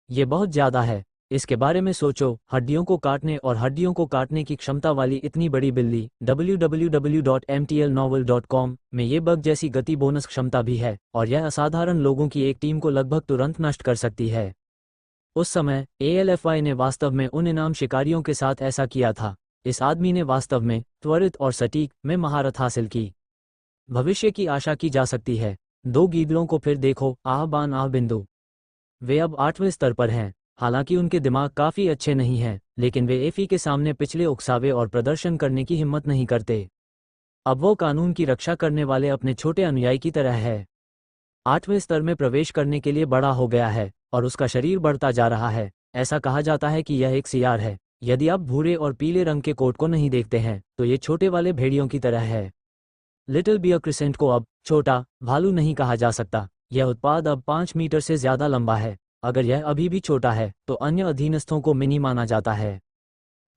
ये बहुत ज़्यादा है। इसके बारे में सोचो, हड्डियों को काटने और हड्डियों को काटने की क्षमता वाली इतनी बड़ी बिल्ली। www.mtlnovel.com में ये बग जैसी गति बोनस क्षमता भी है, और यह असाधारण लोगों की एक टीम को लगभग तुरंत नष्ट कर सकती है। उस समय ALFI ने वास्तव में उन इनाम शिकारियों के साथ ऐसा किया था। इस आदमी ने वास्तव में त्वरित और सटीक में महारत हासिल की। भविष्य की आशा की जा सकती है। 2 गीदड़ों को फिर देखो, आह बान आह बिंदु। वे अब 8वें स्तर पर हैं। हालांकि उनके दिमाग काफ़ी अच्छे नहीं हैं, लेकिन वे एफी के सामने पिछले उकसावे और प्रदर्शन करने की हिम्मत नहीं करते। अब वो कानून की रक्षा करने वाले अपने छोटे अनुयायी की तरह है। 8वें स्तर में प्रवेश करने के लिए बड़ा हो गया है, और उसका शरीर बढ़ता जा रहा है। ऐसा कहा जाता है कि यह एक सियार है। यदि आप भूरे और पीले रंग के कोट को नहीं देखते हैं, तो ये छोटे वाले भेड़ियों की तरह है। लिटिल बियर क्रिसेंट को अब छोटा भालू नहीं कहा जा सकता। यह उत्पाद अब 5 मीटर से ज़्यादा लंबा है। अगर यह अभी भी छोटा है तो अन्य अधीनस्थों को मिनी माना जाता है।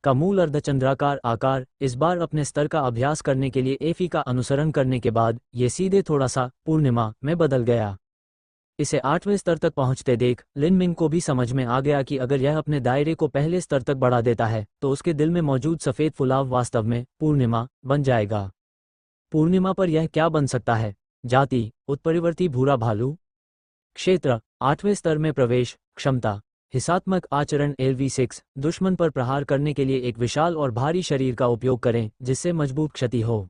का मूल अर्धचंद्राकार आकार। इस बार अपने स्तर का अभ्यास करने के लिए एफी का अनुसरण करने के बाद ये सीधे थोड़ा सा पूर्णिमा में बदल गया। इसे 8वें स्तर तक पहुंचते देख लिन मिंग को भी समझ में आ गया कि अगर यह अपने दायरे को पहले स्तर तक बढ़ा देता है तो उसके दिल में मौजूद सफ़ेद फुलाव वास्तव में पूर्णिमा बन जाएगा। पूर्णिमा पर यह क्या बन सकता है? जाति, उत्परिवर्ती भूरा भालू। क्षेत्र, 8वें स्तर में प्रवेश। क्षमता, हिंसात्मक आचरण LV6, दुश्मन पर प्रहार करने के लिए एक विशाल और भारी शरीर का उपयोग करें जिससे मजबूत क्षति हो।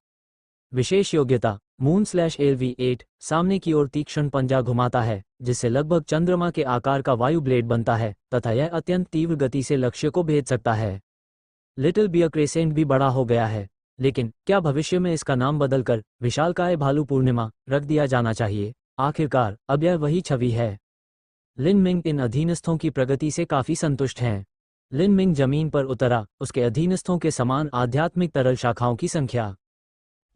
विशेष योग्यता, मून/LV8, सामने की ओर तीक्ष्ण पंजा घुमाता है जिससे लगभग चंद्रमा के आकार का वायु ब्लेड बनता है, तथा यह अत्यंत तीव्र गति से लक्ष्य को भेद सकता है। लिटिल बियर क्रेसेंट भी बड़ा हो गया है, लेकिन क्या भविष्य में इसका नाम बदलकर विशालकाय भालू पूर्णिमा रख दिया जाना चाहिए? आखिरकार अब यह वही छवि है। लिन मिंग इन अधीनस्थों की प्रगति से काफी संतुष्ट हैं। लिन मिंग जमीन पर उतरा, उसके अधीनस्थों के समान आध्यात्मिक तरल शाखाओं की संख्या।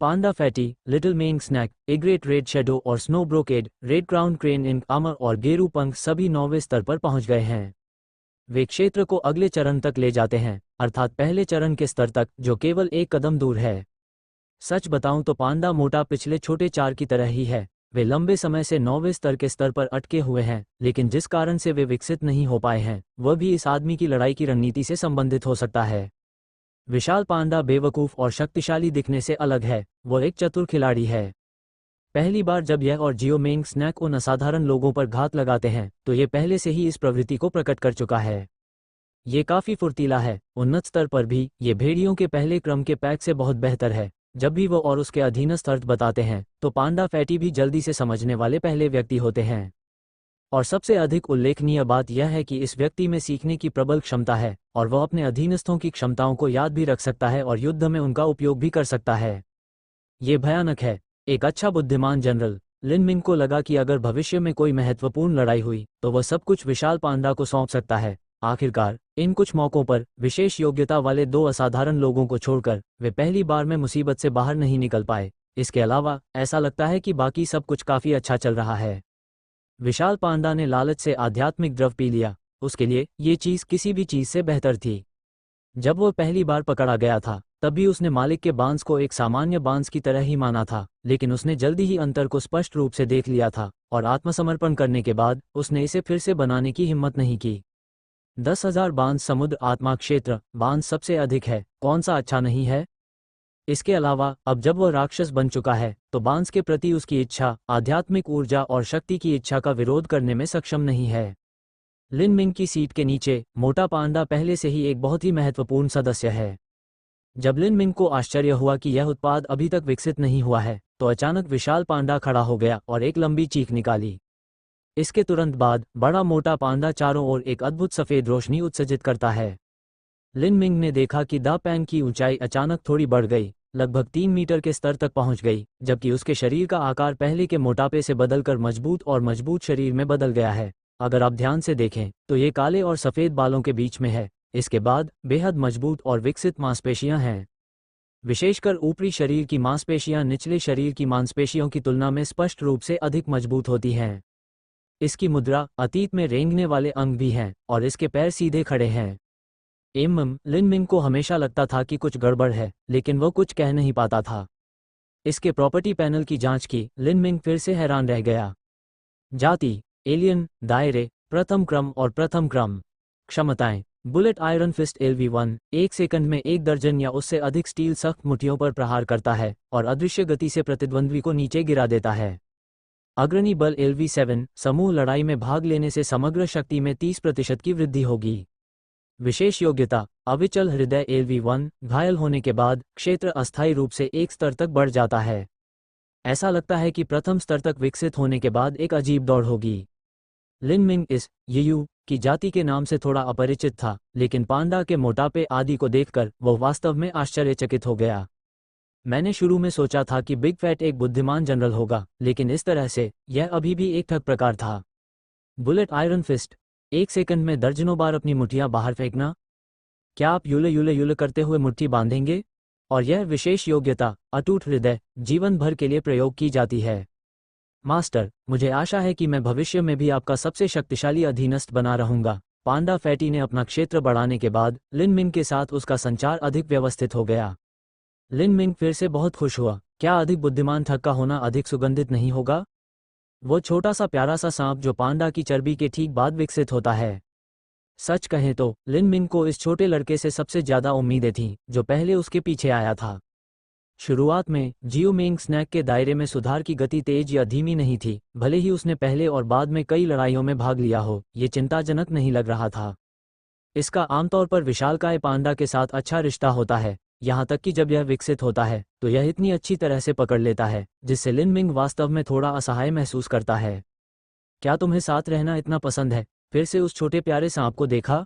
Panda fatty, little Meng snack, a great red shadow और snow brocade, red crown crane in Amur और गेरू पंख सभी 9वें स्तर पर पहुंच गए हैं। वे क्षेत्र को अगले चरण तक ले जाते हैं, अर्थात पहले चरण के स्तर तक, जो केवल 1 कदम दूर है। सच बताऊं तो पांडा मोटा पिछले छोटे 4 की तरह ही है। वे लंबे समय से 9वें स्तर के स्तर पर अटके हुए हैं, लेकिन जिस कारण से वे विकसित नहीं हो पाए हैं वह भी इस आदमी की लड़ाई की रणनीति से संबंधित हो सकता है। विशाल पांडा बेवकूफ और शक्तिशाली दिखने से अलग है, वह एक चतुर खिलाड़ी है। पहली बार जब यह और जियोमेंग स्नैक उन असाधारण लोगों पर घात लगाते हैं तो ये पहले से ही इस प्रवृत्ति को प्रकट कर चुका है। ये काफी फुर्तीला है। उन्नत स्तर पर भी ये भेड़ियों के पहले क्रम के पैक से बहुत बेहतर है। जब भी वो और उसके अधीनस्थ अर्थ बताते हैं तो पांडा फैटी भी जल्दी से समझने वाले पहले व्यक्ति होते हैं। और सबसे अधिक उल्लेखनीय बात यह है कि इस व्यक्ति में सीखने की प्रबल क्षमता है और वह अपने अधीनस्थों की क्षमताओं को याद भी रख सकता है और युद्ध में उनका उपयोग भी कर सकता है। ये भयानक है। एक अच्छा बुद्धिमान जनरल। लिन मिंग को लगा कि अगर भविष्य में कोई महत्वपूर्ण लड़ाई हुई तो वह सब कुछ विशाल पांडा को सौंप सकता है। आखिरकार इन कुछ मौकों पर विशेष योग्यता वाले दो असाधारण लोगों को छोड़कर वे पहली बार में मुसीबत से बाहर नहीं निकल पाए। इसके अलावा ऐसा लगता है कि बाकी सब कुछ काफी अच्छा चल रहा है। विशाल पांडा ने लालच से आध्यात्मिक द्रव पी लिया। उसके लिए ये चीज किसी भी चीज से बेहतर थी। जब वह पहली बार पकड़ा गया था तब भी उसने मालिक के बांस को एक सामान्य बांस की तरह ही माना था, लेकिन उसने जल्दी ही अंतर को स्पष्ट रूप से देख लिया था और आत्मसमर्पण करने के बाद उसने इसे फिर से बनाने की हिम्मत नहीं की। 10,000 बांस समुद्र आत्मा क्षेत्र बांस सबसे अधिक है, कौन सा अच्छा नहीं है। इसके अलावा अब जब वह राक्षस बन चुका है तो बांस के प्रति उसकी इच्छा आध्यात्मिक ऊर्जा और शक्ति की इच्छा का विरोध करने में सक्षम नहीं है। लिन मिंग की सीट के नीचे मोटा पांडा पहले से ही एक बहुत ही महत्वपूर्ण सदस्य है। जब लिन मिंग को आश्चर्य हुआ कि यह उत्पाद अभी तक विकसित नहीं हुआ है तो अचानक विशाल पांडा खड़ा हो गया और एक लंबी चीख निकाली। इसके तुरंत बाद बड़ा मोटा पांडा चारों ओर एक अद्भुत सफेद रोशनी उत्सर्जित करता है। लिन मिंग ने देखा कि दा पैंग की ऊंचाई अचानक थोड़ी बढ़ गई, लगभग 3 मीटर के स्तर तक पहुंच गई, जबकि उसके शरीर का आकार पहले के मोटापे से बदलकर मजबूत और मजबूत शरीर में बदल गया है। अगर आप ध्यान से देखें तो ये काले और सफेद बालों के बीच में है। इसके बाद बेहद मजबूत और विकसित मांसपेशियां हैं। विशेषकर ऊपरी शरीर की मांसपेशियां निचले शरीर की मांसपेशियों की तुलना में स्पष्ट रूप से अधिक मजबूत होती हैं। इसकी मुद्रा अतीत में रेंगने वाले अंग भी हैं और इसके पैर सीधे खड़े हैं। लिन मिंग को हमेशा लगता था कि कुछ गड़बड़ है, लेकिन वो कुछ कह नहीं पाता था। इसके प्रॉपर्टी पैनल की जांच की लिन मिंग फिर से हैरान रह गया। जाति एलियन, दायरे प्रथम क्रम और प्रथम क्रम। क्षमताएं bullet iron fist LV1 1 second में 1 दर्जन या उससे अधिक स्टील सख्त मुट्ठियों पर प्रहार करता है और अदृश्य गति से प्रतिद्वंद्वी को नीचे गिरा देता है। अग्रणी बल LV7 समूह लड़ाई में भाग लेने से समग्र शक्ति में 30% की वृद्धि होगी। विशेष योग्यता अविचल हृदय LV1 घायल होने के बाद क्षेत्र अस्थायी रूप से एक स्तर तक बढ़ जाता है। ऐसा लगता है कि प्रथम स्तर तक विकसित होने के बाद एक अजीब दौड़ होगी। लिन मिंग इस यू की जाति के नाम से थोड़ा अपरिचित था, लेकिन पांडा के मोटापे आदि को देखकर वह वास्तव में आश्चर्यचकित हो गया। मैंने शुरू में सोचा था कि बिग फैट एक बुद्धिमान जनरल होगा, लेकिन इस तरह से यह अभी भी एक ठग प्रकार था। बुलेट आयरन फिस्ट 1 सेकंड में दर्जनों बार अपनी मुट्ठियां बाहर फेंकना। क्या आप युले करते हुए मुट्ठी बांधेंगे? और यह विशेष योग्यता अटूट हृदय जीवन भर के लिए प्रयोग की जाती है। मास्टर, मुझे आशा है कि मैं भविष्य में भी आपका सबसे शक्तिशाली अधीनस्थ बना रहूंगा। पांडा फैटी ने अपना क्षेत्र बढ़ाने के बाद लिन मिंग के साथ उसका संचार अधिक व्यवस्थित हो गया। लिन मिंग फिर से बहुत खुश हुआ। क्या अधिक बुद्धिमान ठग का होना अधिक सुगंधित नहीं होगा? वो छोटा सा प्यारा सा सांप जो पांडा की चर्बी के ठीक बाद विकसित होता है। सच कहें तो लिन मिंग को इस छोटे लड़के से सबसे ज्यादा उम्मीदें थीं जो पहले उसके पीछे आया था। शुरुआत में जियोमेंग स्नैक के दायरे में सुधार की गति तेज या धीमी नहीं थी, भले ही उसने पहले और बाद में कई लड़ाइयों में भाग लिया हो, ये चिंताजनक नहीं लग रहा था। इसका आमतौर पर विशालकाय पांडा के साथ अच्छा रिश्ता होता है, यहाँ तक कि जब यह विकसित होता है तो यह इतनी अच्छी तरह से पकड़ लेता है जिससे लिन मिंग वास्तव में थोड़ा असहाय महसूस करता है। क्या तुम्हें साथ रहना इतना पसंद है? फिर से उस छोटे प्यारे सांप को देखा।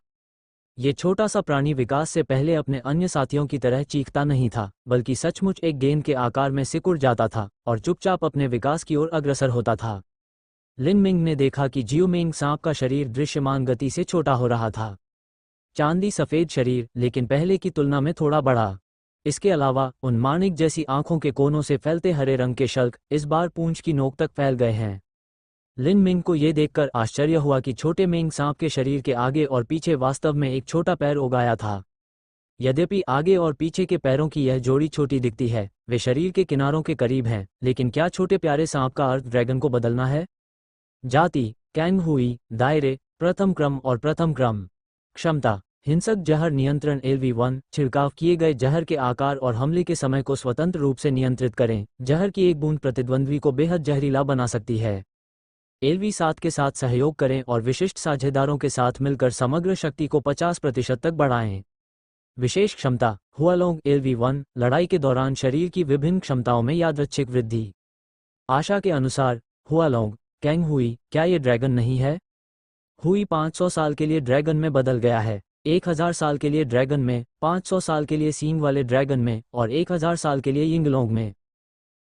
ये छोटा सा प्राणी विकास से पहले अपने अन्य साथियों की तरह चीखता नहीं था, बल्कि सचमुच एक गेंद के आकार में सिकुड़ जाता था और चुपचाप अपने विकास की ओर अग्रसर होता था। लिन मिंग ने देखा कि जियोमेंग सांप का शरीर दृश्यमान गति से छोटा हो रहा था। चांदी सफेद शरीर, लेकिन पहले की तुलना में थोड़ा बड़ा। इसके अलावा उन माणिक जैसी आंखों के कोनों से फैलते हरे रंग के शल्क इस बार पूंछ की नोक तक फैल गए हैं। लिन मिंग को यह देखकर आश्चर्य हुआ कि छोटे मेंग सांप के शरीर के आगे और पीछे वास्तव में एक छोटा पैर उगाया था। यद्यपि आगे और पीछे के पैरों की यह जोड़ी छोटी दिखती है, वे शरीर के किनारों के करीब हैं, लेकिन क्या छोटे प्यारे सांप का अर्थ ड्रैगन को बदलना है? जाति कैंग हुई, दायरे प्रथम क्रम और प्रथम क्रम। क्षमता हिंसक जहर नियंत्रण LV1 छिड़काव किए गए जहर के आकार और हमले के समय को स्वतंत्र रूप से नियंत्रित करें। जहर की एक बूंद प्रतिद्वंद्वी को बेहद जहरीला बना सकती है। LV7 के साथ सहयोग करें और विशिष्ट साझेदारों के साथ मिलकर समग्र शक्ति को 50% तक बढ़ाएं। विशेष क्षमता हुआलोंग LV1 लड़ाई के दौरान शरीर की विभिन्न क्षमताओं में यादृच्छिक वृद्धि। आशा के अनुसार हुआलोंग कैंग हुई, क्या ये ड्रैगन नहीं है? हुई 500 साल के लिए ड्रैगन में बदल गया है, 1000 साल के लिए ड्रैगन में, 500 साल के लिए सींग वाले ड्रैगन में और 1000 साल के लिए यिंगलोंग में।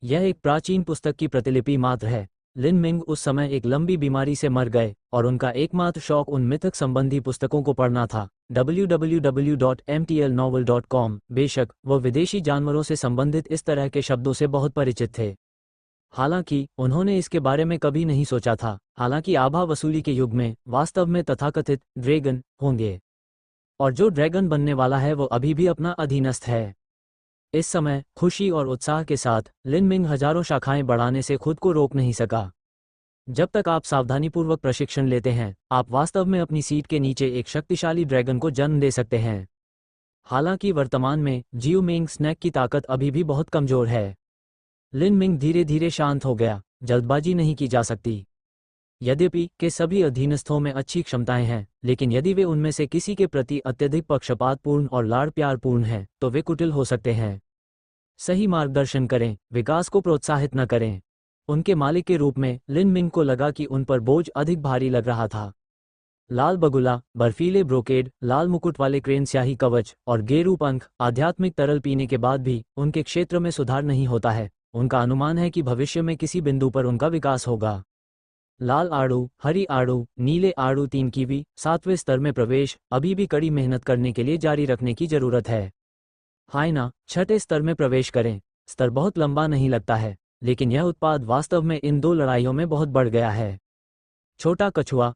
यह एक प्राचीन पुस्तक की प्रतिलिपि मात्र है। लिन मिंग उस समय एक लंबी बीमारी से मर गए और उनका एकमात्र शौक उन मिथक संबंधी पुस्तकों को पढ़ना था। www.mtlnovel.com। बेशक वह विदेशी जानवरों से संबंधित इस तरह के शब्दों से बहुत परिचित थे, हालांकि उन्होंने इसके बारे में कभी नहीं सोचा था। हालांकि आभा वसूली के युग में वास्तव में तथाकथित ड्रैगन होंगे, और जो ड्रैगन बनने वाला है वो अभी भी अपना अधीनस्थ है। इस समय खुशी और उत्साह के साथ लिन मिंग हजारों शाखाएं बढ़ाने से खुद को रोक नहीं सका। जब तक आप सावधानीपूर्वक प्रशिक्षण लेते हैं, आप वास्तव में अपनी सीट के नीचे एक शक्तिशाली ड्रैगन को जन्म दे सकते हैं। हालांकि वर्तमान में जियो मिंग स्नैक की ताकत अभी भी बहुत कमजोर है। लिन मिंग धीरे धीरे शांत हो गया। जल्दबाजी नहीं की जा सकती। यद्यपि के सभी अधीनस्थों में अच्छी क्षमताएं हैं, लेकिन यदि वे उनमें से किसी के प्रति अत्यधिक पक्षपातपूर्ण और लाड़ प्यारपूर्ण हैं, तो वे कुटिल हो सकते हैं। सही मार्गदर्शन करें, विकास को प्रोत्साहित न करें। उनके मालिक के रूप में लिन मिंग को लगा कि उन पर बोझ अधिक भारी लग रहा था। लाल बगुला, बर्फीले ब्रोकेड, लाल मुकुट वाले क्रेन स्याही कवच और गेरू पंख आध्यात्मिक तरल पीने के बाद भी उनके क्षेत्र में सुधार नहीं होता है। उनका अनुमान है कि भविष्य में किसी बिंदु पर उनका विकास होगा। लाल आड़ू, हरी आड़ू, नीले आड़ू 3 कीवी, 7वें स्तर में प्रवेश। अभी भी कड़ी मेहनत करने के लिए जारी रखने की जरूरत है। हाइना, 6ठे स्तर में प्रवेश करें। स्तर बहुत लंबा नहीं लगता है, लेकिन यह उत्पाद वास्तव में इन 2 लड़ाइयों में बहुत बढ़ गया है। छोटा कछुआ,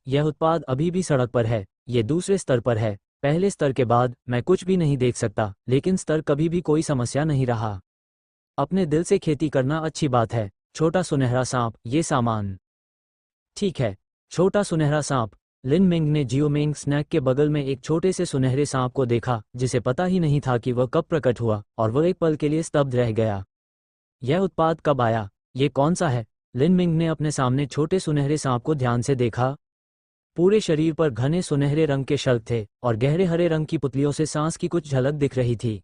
यह उत्पाद अभी भी सड़क पर है। ये दूसरे स्तर पर है। पहले स्तर के बाद मैं कुछ भी नहीं देख सकता, लेकिन स्तर कभी भी कोई समस्या नहीं रहा। अपने दिल से खेती करना अच्छी बात है। छोटा सुनहरा सांप, ये सामान ठीक है। छोटा सुनहरा सांप। लिन मिंग ने जियो मिंग स्नैक के बगल में एक छोटे से सुनहरे सांप को देखा, जिसे पता ही नहीं था कि वह कब प्रकट हुआ, और वह एक पल के लिए स्तब्ध रह गया। यह उत्पाद कब आया? ये कौन सा है? लिन मिंग ने अपने सामने छोटे सुनहरे सांप को ध्यान से देखा। पूरे शरीर पर घने सुनहरे रंग के शल्क थे और गहरे हरे रंग की पुतलियों से सांस की कुछ झलक दिख रही थी।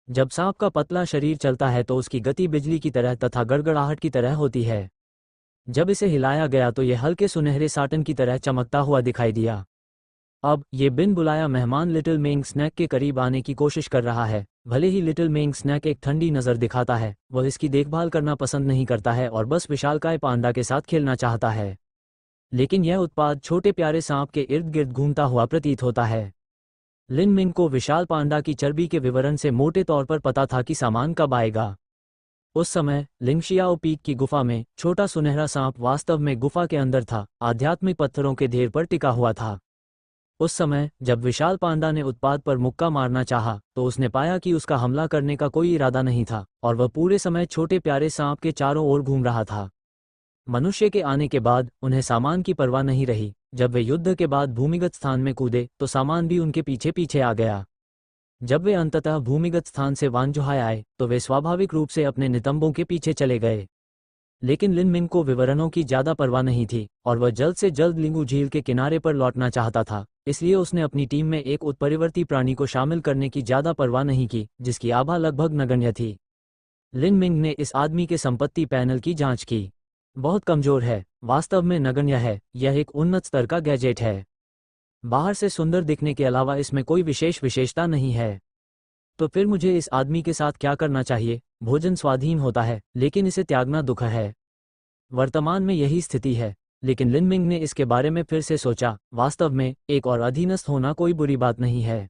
जब सांप का पतला शरीर चलता है तो उसकी गति बिजली की तरह तथा गड़गड़ाहट की तरह होती है। जब इसे हिलाया गया तो यह हल्के सुनहरे साटन की तरह चमकता हुआ दिखाई दिया। अब ये बिन बुलाया मेहमान लिटिल मिंग स्नैक के करीब आने की कोशिश कर रहा है। भले ही लिटिल मिंग स्नैक एक ठंडी नज़र दिखाता है, वह इसकी देखभाल करना पसंद नहीं करता है और बस विशालकाय पांडा के साथ खेलना चाहता है। लेकिन यह उत्पाद छोटे प्यारे सांप के इर्द गिर्द घूमता हुआ प्रतीत होता है। लिन मिंग को विशाल पांडा की चर्बी के विवरण से मोटे तौर पर पता था कि सामान कब आएगा। उस समय लिंगशियाओ पीक की गुफा में छोटा सुनहरा सांप वास्तव में गुफा के अंदर था, आध्यात्मिक पत्थरों के ढेर पर टिका हुआ था। उस समय जब विशाल पांडा ने उत्पाद पर मुक्का मारना चाहा, तो उसने पाया कि उसका हमला करने का कोई इरादा नहीं था और वह पूरे समय छोटे प्यारे सांप के चारों ओर घूम रहा था। मनुष्य के आने के बाद उन्हें सामान की परवाह नहीं रही। जब वे युद्ध के बाद भूमिगत स्थान में कूदे तो सामान भी उनके पीछे पीछे आ गया। जब वे अंततः भूमिगत स्थान से वांजुहाय आए तो वे स्वाभाविक रूप से अपने नितंबों के पीछे चले गए। लेकिन लिन मिंग को विवरणों की ज्यादा परवाह नहीं थी और वह जल्द से जल्द लिंगू झील के किनारे पर लौटना चाहता था। इसलिए उसने अपनी टीम में एक उत्परिवर्ती प्राणी को शामिल करने की ज्यादा परवाह नहीं की, जिसकी आभा लगभग नगण्य थी। लिन मिंग ने इस आदमी के संपत्ति पैनल की जांच की। बहुत कमजोर है, वास्तव में नगण्य है। यह एक उन्नत स्तर का गैजेट है। बाहर से सुंदर दिखने के अलावा इसमें कोई विशेष विशेषता नहीं है। तो फिर मुझे इस आदमी के साथ क्या करना चाहिए? भोजन स्वाधीन होता है, लेकिन इसे त्यागना दुख है। वर्तमान में यही स्थिति है, लेकिन लिन मिंग ने इसके बारे में फिर से सोचा। वास्तव में एक और अधीनस्थ होना कोई बुरी बात नहीं है।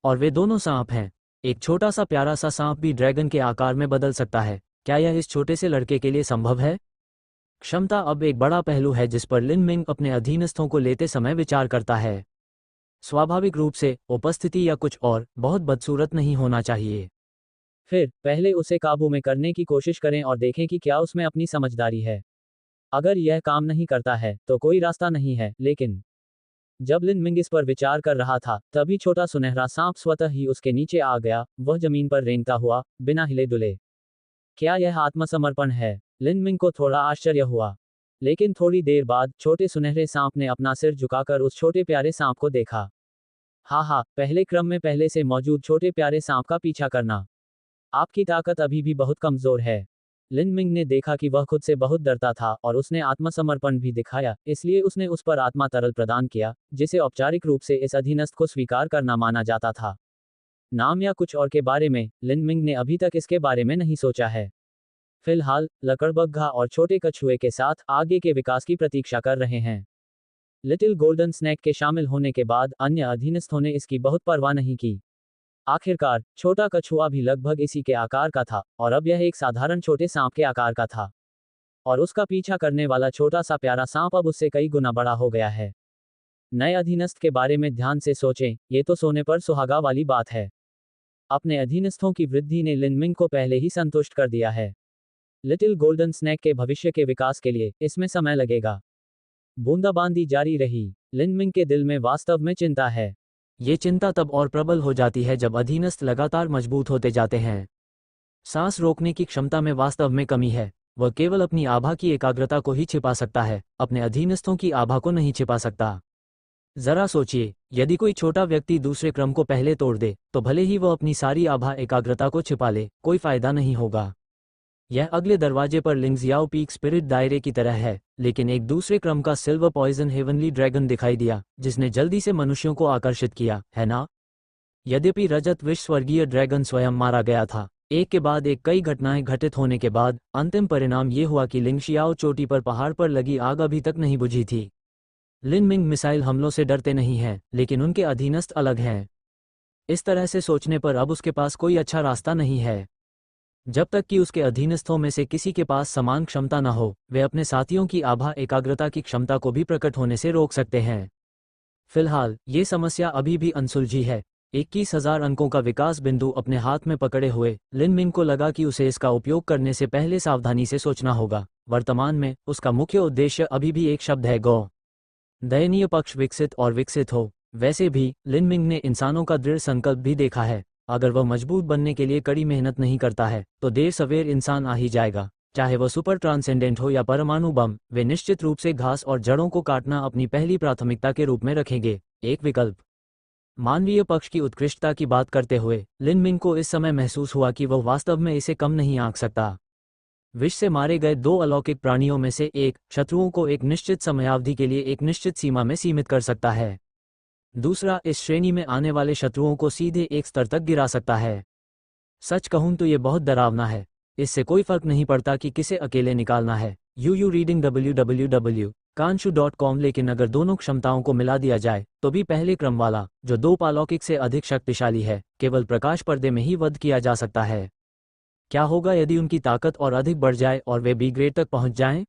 और वे दोनों सांप हैं। एक छोटा सा प्यारा सा सांप भी ड्रैगन के आकार में बदल सकता है। क्या यह इस छोटे से लड़के के लिए संभव है? क्षमता अब एक बड़ा पहलू है जिस पर लिन मिंग अपने अधीनस्थों को लेते समय विचार करता है। स्वाभाविक रूप से उपस्थिति या कुछ और बहुत बदसूरत नहीं होना चाहिए। फिर पहले उसे काबू में करने की कोशिश करें और देखें कि क्या उसमें अपनी समझदारी है। अगर यह काम नहीं करता है तो कोई रास्ता नहीं है, लेकिन जब लिन मिंग इस पर विचार कर रहा था, तभी छोटा सुनहरा सांप स्वतः ही उसके नीचे आ गया, वह जमीन पर रेंगता हुआ, बिना हिले डुले। क्या यह आत्मसमर्पण है? लिन मिंग को थोड़ा आश्चर्य हुआ। लेकिन थोड़ी देर बाद छोटे सुनहरे सांप ने अपना सिर झुकाकर उस छोटे प्यारे सांप को देखा। हा, पहले क्रम में पहले से मौजूद छोटे प्यारे सांप का पीछा करना। आपकी ताकत अभी भी बहुत कमजोर है। लिन मिंग ने देखा कि वह खुद से बहुत डरता था और उसने आत्मसमर्पण भी दिखाया, इसलिए उसने उस पर आत्मा तरल प्रदान किया, जिसे औपचारिक रूप से इस अधीनस्थ को स्वीकार करना माना जाता था। नाम या कुछ और के बारे में लिन मिंग ने अभी तक इसके बारे में नहीं सोचा है। फिलहाल लकड़बग्घा और छोटे कछुए के साथ आगे के विकास की प्रतीक्षा कर रहे हैं। लिटिल गोल्डन स्नैक के शामिल होने के बाद अन्य अधीनस्थों ने इसकी बहुत परवाह नहीं की। आखिरकार छोटा कछुआ भी लगभग इसी के आकार का था और अब यह एक साधारण छोटे सांप के आकार का था। और उसका पीछा करने वाला छोटा सा प्यारा सांप अब उससे कई गुना बड़ा हो गया है। नए अधीनस्थ के बारे में ध्यान से सोचें, ये तो सोने पर सुहागा वाली बात है। अपने अधीनस्थों की वृद्धि ने लिन मिंग को पहले ही संतुष्ट कर दिया है। लिटिल गोल्डन स्नैक के भविष्य के विकास के लिए इसमें समय लगेगा। बूंदाबांदी जारी रही। लिन मिंग के दिल में वास्तव में चिंता है। ये चिंता तब और प्रबल हो जाती है जब अधीनस्थ लगातार मजबूत होते जाते हैं। सांस रोकने की क्षमता में वास्तव में कमी है। वह केवल अपनी आभा की एकाग्रता को ही छिपा सकता है, अपने अधीनस्थों की आभा को नहीं छिपा सकता। जरा सोचिए, यदि कोई छोटा व्यक्ति दूसरे क्रम को पहले तोड़ दे, तो भले ही वह अपनी सारी आभा एकाग्रता को छिपा ले, कोई फायदा नहीं होगा। यह अगले दरवाजे पर लिंगजियाओ पीक स्पिरिट दायरे की तरह है, लेकिन एक दूसरे क्रम का सिल्वर पॉइजन हेवनली ड्रैगन दिखाई दिया, जिसने जल्दी से मनुष्यों को आकर्षित किया, है ना? यद्यपि रजत विश्व स्वर्गीय ड्रैगन स्वयं मारा गया था, एक के बाद एक कई घटनाएं घटित होने के बाद अंतिम परिणाम ये हुआ कि लिंगशियाओ चोटी पर पहाड़ पर लगी आग अभी तक नहीं बुझी थी। लिन मिंग मिसाइल हमलों से डरते नहीं हैं, लेकिन उनके अधीनस्थ अलग हैं। इस तरह से सोचने पर अब उसके पास कोई अच्छा रास्ता नहीं है। जब तक कि उसके अधीनस्थों में से किसी के पास समान क्षमता न हो, वे अपने साथियों की आभा एकाग्रता की क्षमता को भी प्रकट होने से रोक सकते हैं। फिलहाल ये समस्या अभी भी अनसुलझी है। 21,000 अंकों का विकास बिंदु अपने हाथ में पकड़े हुए लिन मिंग को लगा कि उसे इसका उपयोग करने से पहले सावधानी से सोचना होगा। वर्तमान में उसका मुख्य उद्देश्य अभी भी एक शब्द है, गो। दयनीय पक्ष विकसित और विकसित हो। वैसे भी लिन मिंग ने इंसानों का दृढ़ संकल्प भी देखा है। अगर वह मजबूत बनने के लिए कड़ी मेहनत नहीं करता है, तो देर सवेर इंसान आ ही जाएगा। चाहे वह सुपर ट्रांसेंडेंट हो या परमाणु बम, वे निश्चित रूप से घास और जड़ों को काटना अपनी पहली प्राथमिकता के रूप में रखेंगे। एक विकल्प। मानवीय पक्ष की उत्कृष्टता की बात करते हुए लिन मिंग को इस समय महसूस हुआ कि वह वास्तव में इसे कम नहीं आंक सकता। विष से मारे गए 2 अलौकिक प्राणियों में से एक शत्रुओं को एक निश्चित समयावधि के लिए एक निश्चित सीमा में सीमित कर सकता है। दूसरा इस श्रेणी में आने वाले शत्रुओं को सीधे एक स्तर तक गिरा सकता है। सच कहूं तो ये बहुत डरावना है। इससे कोई फर्क नहीं पड़ता कि किसे अकेले निकालना है। You reading www.kanshu.com। लेकिन अगर दोनों क्षमताओं को मिला दिया जाए तो भी पहले क्रम वाला, जो 2 पालौकिक से अधिक शक्तिशाली है, केवल प्रकाश पर्दे में ही वध किया जा सकता है। क्या होगा यदि उनकी ताकत और अधिक बढ़ जाए और वे बी ग्रेड तक पहुंच जाएं?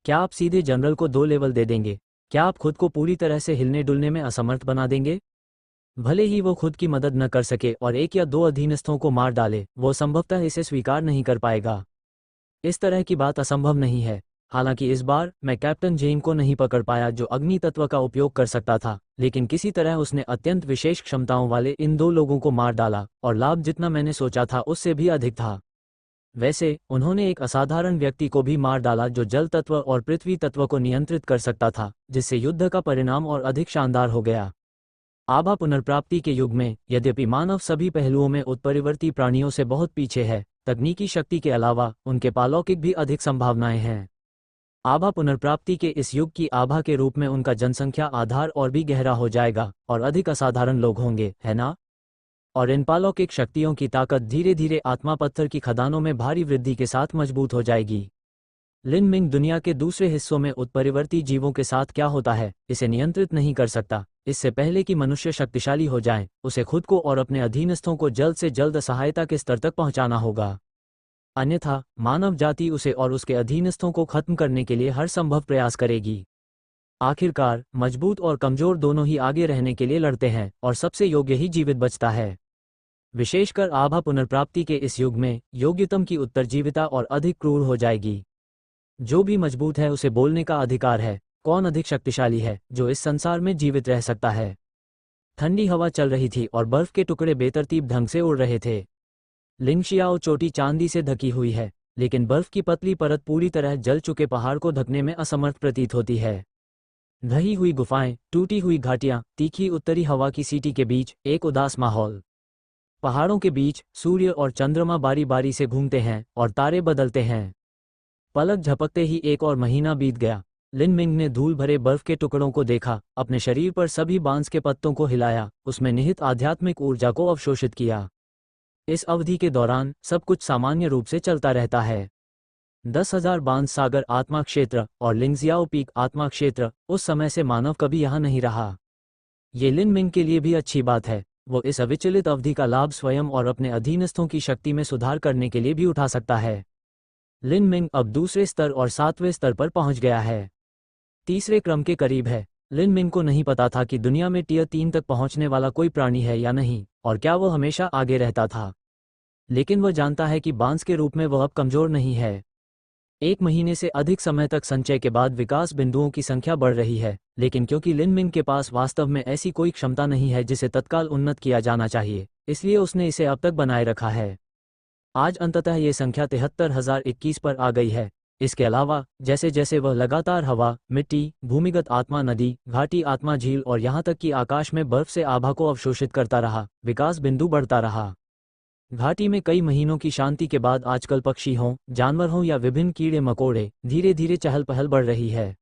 क्या आप सीधे जनरल को 2 लेवल दे देंगे? क्या आप खुद को पूरी तरह से हिलने डुलने में असमर्थ बना देंगे? भले ही वो खुद की मदद न कर सके और 1 या 2 अधीनस्थों को मार डाले, वो संभवतः इसे स्वीकार नहीं कर पाएगा। इस तरह की बात असंभव नहीं है। हालांकि इस बार मैं कैप्टन जेन को नहीं पकड़ पाया जो अग्नि तत्व का उपयोग कर सकता था, लेकिन किसी तरह उसने अत्यंत विशेष क्षमताओं वाले इन 2 लोगों को मार डाला और लाभ जितना मैंने सोचा था उससे भी अधिक था। वैसे उन्होंने एक असाधारण व्यक्ति को भी मार डाला जो जल तत्व और पृथ्वी तत्व को नियंत्रित कर सकता था, जिससे युद्ध का परिणाम और अधिक शानदार हो गया। आभा पुनर्प्राप्ति के युग में यद्यपि मानव सभी पहलुओं में उत्परिवर्ती प्राणियों से बहुत पीछे है, तकनीकी शक्ति के अलावा उनके पालौकिक भी अधिक संभावनाएं हैं। आभा पुनर्प्राप्ति के इस युग की आभा के रूप में उनका जनसंख्या आधार और भी गहरा हो जाएगा और अधिक असाधारण लोग होंगे, है ना? और इन पालौकिक शक्तियों की ताकत धीरे धीरे आत्मा पत्थर की खदानों में भारी वृद्धि के साथ मजबूत हो जाएगी। लिन मिंग दुनिया के दूसरे हिस्सों में उत्परिवर्ती जीवों के साथ क्या होता है इसे नियंत्रित नहीं कर सकता। इससे पहले कि मनुष्य शक्तिशाली हो जाए, उसे खुद को और अपने अधीनस्थों को जल्द से जल्द असहायता के स्तर तक पहुंचाना होगा। अन्यथा मानव जाति उसे और उसके अधीनस्थों को खत्म करने के लिए हर संभव प्रयास करेगी। आखिरकार मजबूत और कमजोर दोनों ही आगे रहने के लिए लड़ते हैं और सबसे योग्य ही जीवित बचता है। विशेषकर आभा पुनर्प्राप्ति के इस युग में योग्यतम की उत्तरजीविता और अधिक क्रूर हो जाएगी। जो भी मजबूत है उसे बोलने का अधिकार है, कौन अधिक शक्तिशाली है जो इस संसार में जीवित रह सकता है। ठंडी हवा चल रही थी और बर्फ के टुकड़े बेतरतीब ढंग से उड़ रहे थे। लिंगशियाओ चोटी चांदी से ढकी हुई है, लेकिन बर्फ की पतली परत पूरी तरह जल चुके पहाड़ को ढकने में असमर्थ प्रतीत होती है। ढही हुई गुफाएं, टूटी हुई घाटियां, तीखी उत्तरी हवा की सीटी के बीच एक उदास माहौल। पहाड़ों के बीच सूर्य और चंद्रमा बारी बारी से घूमते हैं और तारे बदलते हैं। पलक झपकते ही एक और महीना बीत गया। लिन मिंग ने धूल भरे बर्फ के टुकड़ों को देखा, अपने शरीर पर सभी बांस के पत्तों को हिलाया, उसमें निहित आध्यात्मिक ऊर्जा को अवशोषित किया। इस अवधि के दौरान सब कुछ सामान्य रूप से चलता रहता है। 10,000 बांस सागर आत्मा क्षेत्र और लिंगजियाओ पीक आत्मा क्षेत्र। उस समय से मानव कभी यहाँ नहीं रहा। ये लिन मिंग के लिए भी अच्छी बात है। वो इस अविचलित अवधि का लाभ स्वयं और अपने अधीनस्थों की शक्ति में सुधार करने के लिए भी उठा सकता है। लिन मिंग अब दूसरे स्तर और 7वें स्तर पर पहुंच गया है। तीसरे क्रम के करीब है। लिन मिंग को नहीं पता था कि दुनिया में टियर 3 तक पहुंचने वाला कोई प्राणी है या नहीं, और क्या वो हमेशा आगे रहता था। लेकिन वह जानता है कि बांस के रूप में वह अब कमजोर नहीं है। 1 महीने से अधिक समय तक संचय के बाद विकास बिंदुओं की संख्या बढ़ रही है, लेकिन क्योंकि लिन मिंग के पास वास्तव में ऐसी कोई क्षमता नहीं है जिसे तत्काल उन्नत किया जाना चाहिए, इसलिए उसने इसे अब तक बनाए रखा है। आज अंततः ये संख्या 73,021 पर आ गई है। इसके अलावा जैसे जैसे वह लगातार हवा, मिट्टी, भूमिगत आत्मा नदी, घाटी आत्मा झील और यहाँ तक कि आकाश में बर्फ से आभा को अवशोषित करता रहा, विकास बिंदु बढ़ता रहा। घाटी में कई महीनों की शांति के बाद आजकल पक्षी हों, जानवर हों या विभिन्न कीड़े मकोड़े, धीरे धीरे चहल पहल बढ़ रही है।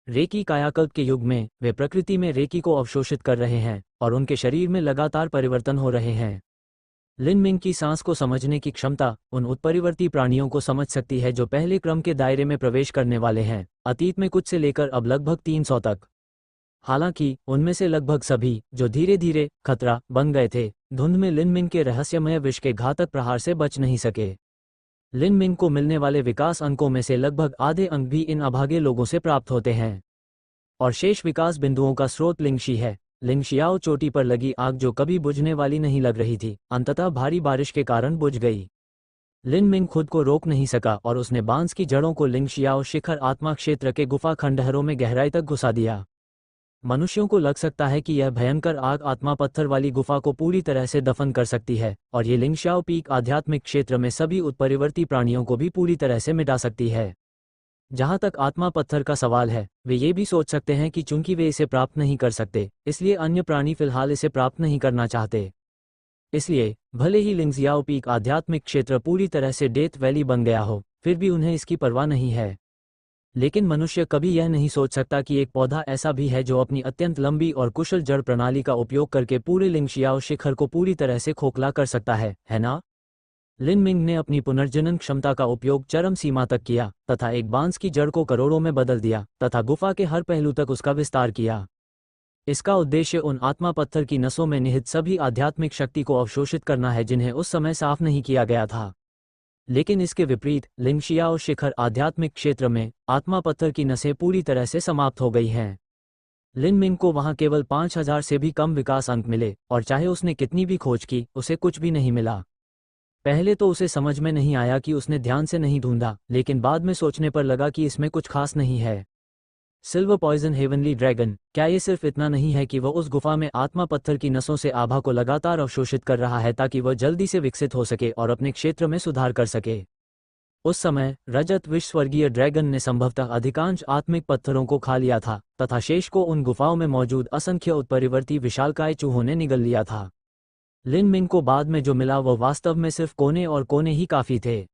रेकी कायाकल्प के युग में वे प्रकृति में रेकी को अवशोषित कर रहे हैं और उनके शरीर में लगातार परिवर्तन हो रहे हैं। लिन मिंग की सांस को समझने की क्षमता उन उत्परिवर्ती प्राणियों को समझ सकती है जो पहले क्रम के दायरे में प्रवेश करने वाले हैं, अतीत में कुछ से लेकर अब लगभग 300 तक। हालांकि उनमें से लगभग सभी जो धीरे धीरे खतरा बन गए थे, धुंध में लिन मिंग के रहस्यमय विष के घातक प्रहार से बच नहीं सके। लिन मिंग को मिलने वाले विकास अंकों में से लगभग आधे अंक भी इन अभागे लोगों से प्राप्त होते हैं, और शेष विकास बिंदुओं का स्रोत लिंगशी है। लिंगशियाओ चोटी पर लगी आग जो कभी बुझने वाली नहीं लग रही थी, अंततः भारी बारिश के कारण बुझ गई। लिन मिंग खुद को रोक नहीं सका और उसने बांस की जड़ों को लिंगशियाओ शिखर आत्मा क्षेत्र के गुफा खंडहरों में गहराई तक घुसा दिया। मनुष्यों को लग सकता है कि यह भयंकर आग आत्मा पत्थर वाली गुफा को पूरी तरह से दफन कर सकती है, और ये लिंगशियाओ पीक आध्यात्मिक क्षेत्र में सभी उत्परिवर्ती प्राणियों को भी पूरी तरह से मिटा सकती है। जहां तक आत्मा पत्थर का सवाल है, वे ये भी सोच सकते हैं कि चूंकि वे इसे प्राप्त नहीं कर सकते, इसलिए अन्य प्राणी फिलहाल इसे प्राप्त नहीं करना चाहते। इसलिए भले ही लिंगजियाओ पीक आध्यात्मिक क्षेत्र पूरी तरह से डेथ वैली बन गया हो, फिर भी उन्हें इसकी परवाह नहीं है। लेकिन मनुष्य कभी यह नहीं सोच सकता कि एक पौधा ऐसा भी है जो अपनी अत्यंत लंबी और कुशल जड़ प्रणाली का उपयोग करके पूरे लिंगशियाओ शिखर को पूरी तरह से खोखला कर सकता है ना? लिन मिंग ने अपनी पुनर्जनन क्षमता का उपयोग चरम सीमा तक किया तथा एक बांस की जड़ को करोड़ों में बदल दिया तथा गुफा के हर पहलू तक उसका विस्तार किया। इसका उद्देश्य उन आत्मा पत्थर की नसों में निहित सभी आध्यात्मिक शक्ति को अवशोषित करना है जिन्हें उस समय साफ नहीं किया गया था। लेकिन इसके विपरीत लिंगशियाओ शिखर आध्यात्मिक क्षेत्र में आत्मा पत्थर की नसें पूरी तरह से समाप्त हो गई हैं। लिन मिंग को वहां केवल 5,000 से भी कम विकास अंक मिले, और चाहे उसने कितनी भी खोज की, उसे कुछ भी नहीं मिला। पहले तो उसे समझ में नहीं आया कि उसने ध्यान से नहीं ढूंढा, लेकिन बाद में सोचने पर लगा कि इसमें कुछ खास नहीं है। सिल्वर पॉइजन हेवनली ड्रैगन, क्या ये सिर्फ इतना नहीं है कि वह उस गुफा में आत्मा पत्थर की नसों से आभा को लगातार अवशोषित कर रहा है ताकि वह जल्दी से विकसित हो सके और अपने क्षेत्र में सुधार कर सके? उस समय रजत विश्ववर्गीय ड्रैगन ने संभवतः अधिकांश आत्मिक पत्थरों को खा लिया था तथा शेष को उन गुफाओं में मौजूद असंख्य उत्परिवर्ती विशालकाय चूहों ने निगल लिया था। लिन मिंग को बाद में जो मिला वह वास्तव में सिर्फ कोने और कोने ही काफी थे।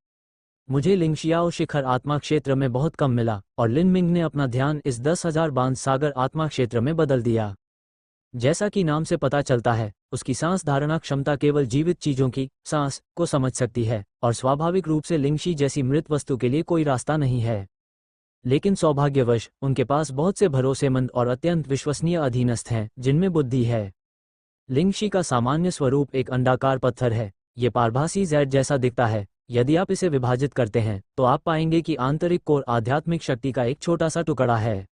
मुझे लिंगशियाओ शिखर आत्मा क्षेत्र में बहुत कम मिला, और लिन मिंग ने अपना ध्यान इस 10,000 बांस सागर आत्मा क्षेत्र में बदल दिया। जैसा कि नाम से पता चलता है, उसकी सांस धारणा क्षमता केवल जीवित चीजों की सांस को समझ सकती है, और स्वाभाविक रूप से लिंगशी जैसी मृत वस्तु के लिए कोई रास्ता नहीं है। लेकिन सौभाग्यवश उनके पास बहुत से भरोसेमंद और अत्यंत विश्वसनीय अधीनस्थ हैं जिनमें बुद्धि है। लिंगशी का सामान्य स्वरूप एक अंडाकार पत्थर है। ये पारभासी जेड जैसा दिखता है। यदि आप इसे विभाजित करते हैं तो आप पाएंगे कि आंतरिक कोर आध्यात्मिक शक्ति का एक छोटा सा टुकड़ा है।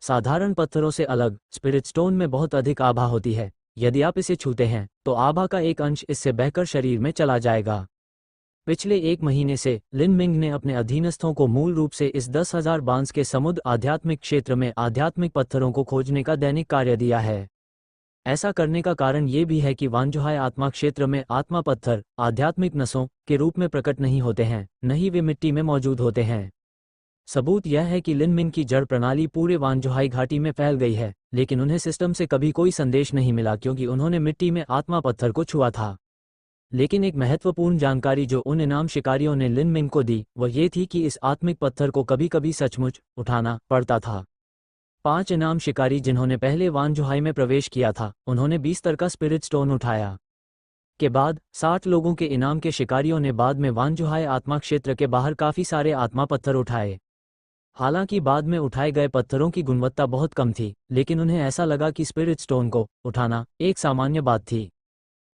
साधारण पत्थरों से अलग स्पिरिट स्टोन में बहुत अधिक आभा होती है। यदि आप इसे छूते हैं तो आभा का एक अंश इससे बहकर शरीर में चला जाएगा। पिछले 1 महीने से लिन मिंग ने अपने अधीनस्थों को मूल रूप से इस 10,000 बांस के समुद्र आध्यात्मिक क्षेत्र में आध्यात्मिक पत्थरों को खोजने का दैनिक कार्य दिया है। ऐसा करने का कारण ये भी है कि वांजुहाय आत्मा क्षेत्र में आत्मा पत्थर आध्यात्मिक नसों के रूप में प्रकट नहीं होते हैं, न ही वे मिट्टी में मौजूद होते हैं। सबूत यह है कि लिन मिंग की जड़ प्रणाली पूरे वांजुहाई घाटी में फैल गई है, लेकिन उन्हें सिस्टम से कभी कोई संदेश नहीं मिला क्योंकि उन्होंने मिट्टी में आत्मा पत्थर को छुआ था। लेकिन एक महत्वपूर्ण जानकारी जो उन इनाम शिकारियों ने लिन मिंग को दी वह ये थी कि इस आत्मिक पत्थर को कभी कभी सचमुच उठाना पड़ता था। 5 इनाम शिकारी जिन्होंने पहले वांजुहाई में प्रवेश किया था, उन्होंने 20 स्तर का स्पिरिट स्टोन उठाया। के बाद 60 लोगों के इनाम के शिकारियों ने बाद में वांजुहाई आत्मा क्षेत्र के बाहर काफी सारे आत्मा पत्थर उठाए। हालांकि बाद में उठाए गए पत्थरों की गुणवत्ता बहुत कम थी, लेकिन उन्हें ऐसा लगा कि स्पिरिट स्टोन को उठाना एक सामान्य बात थी।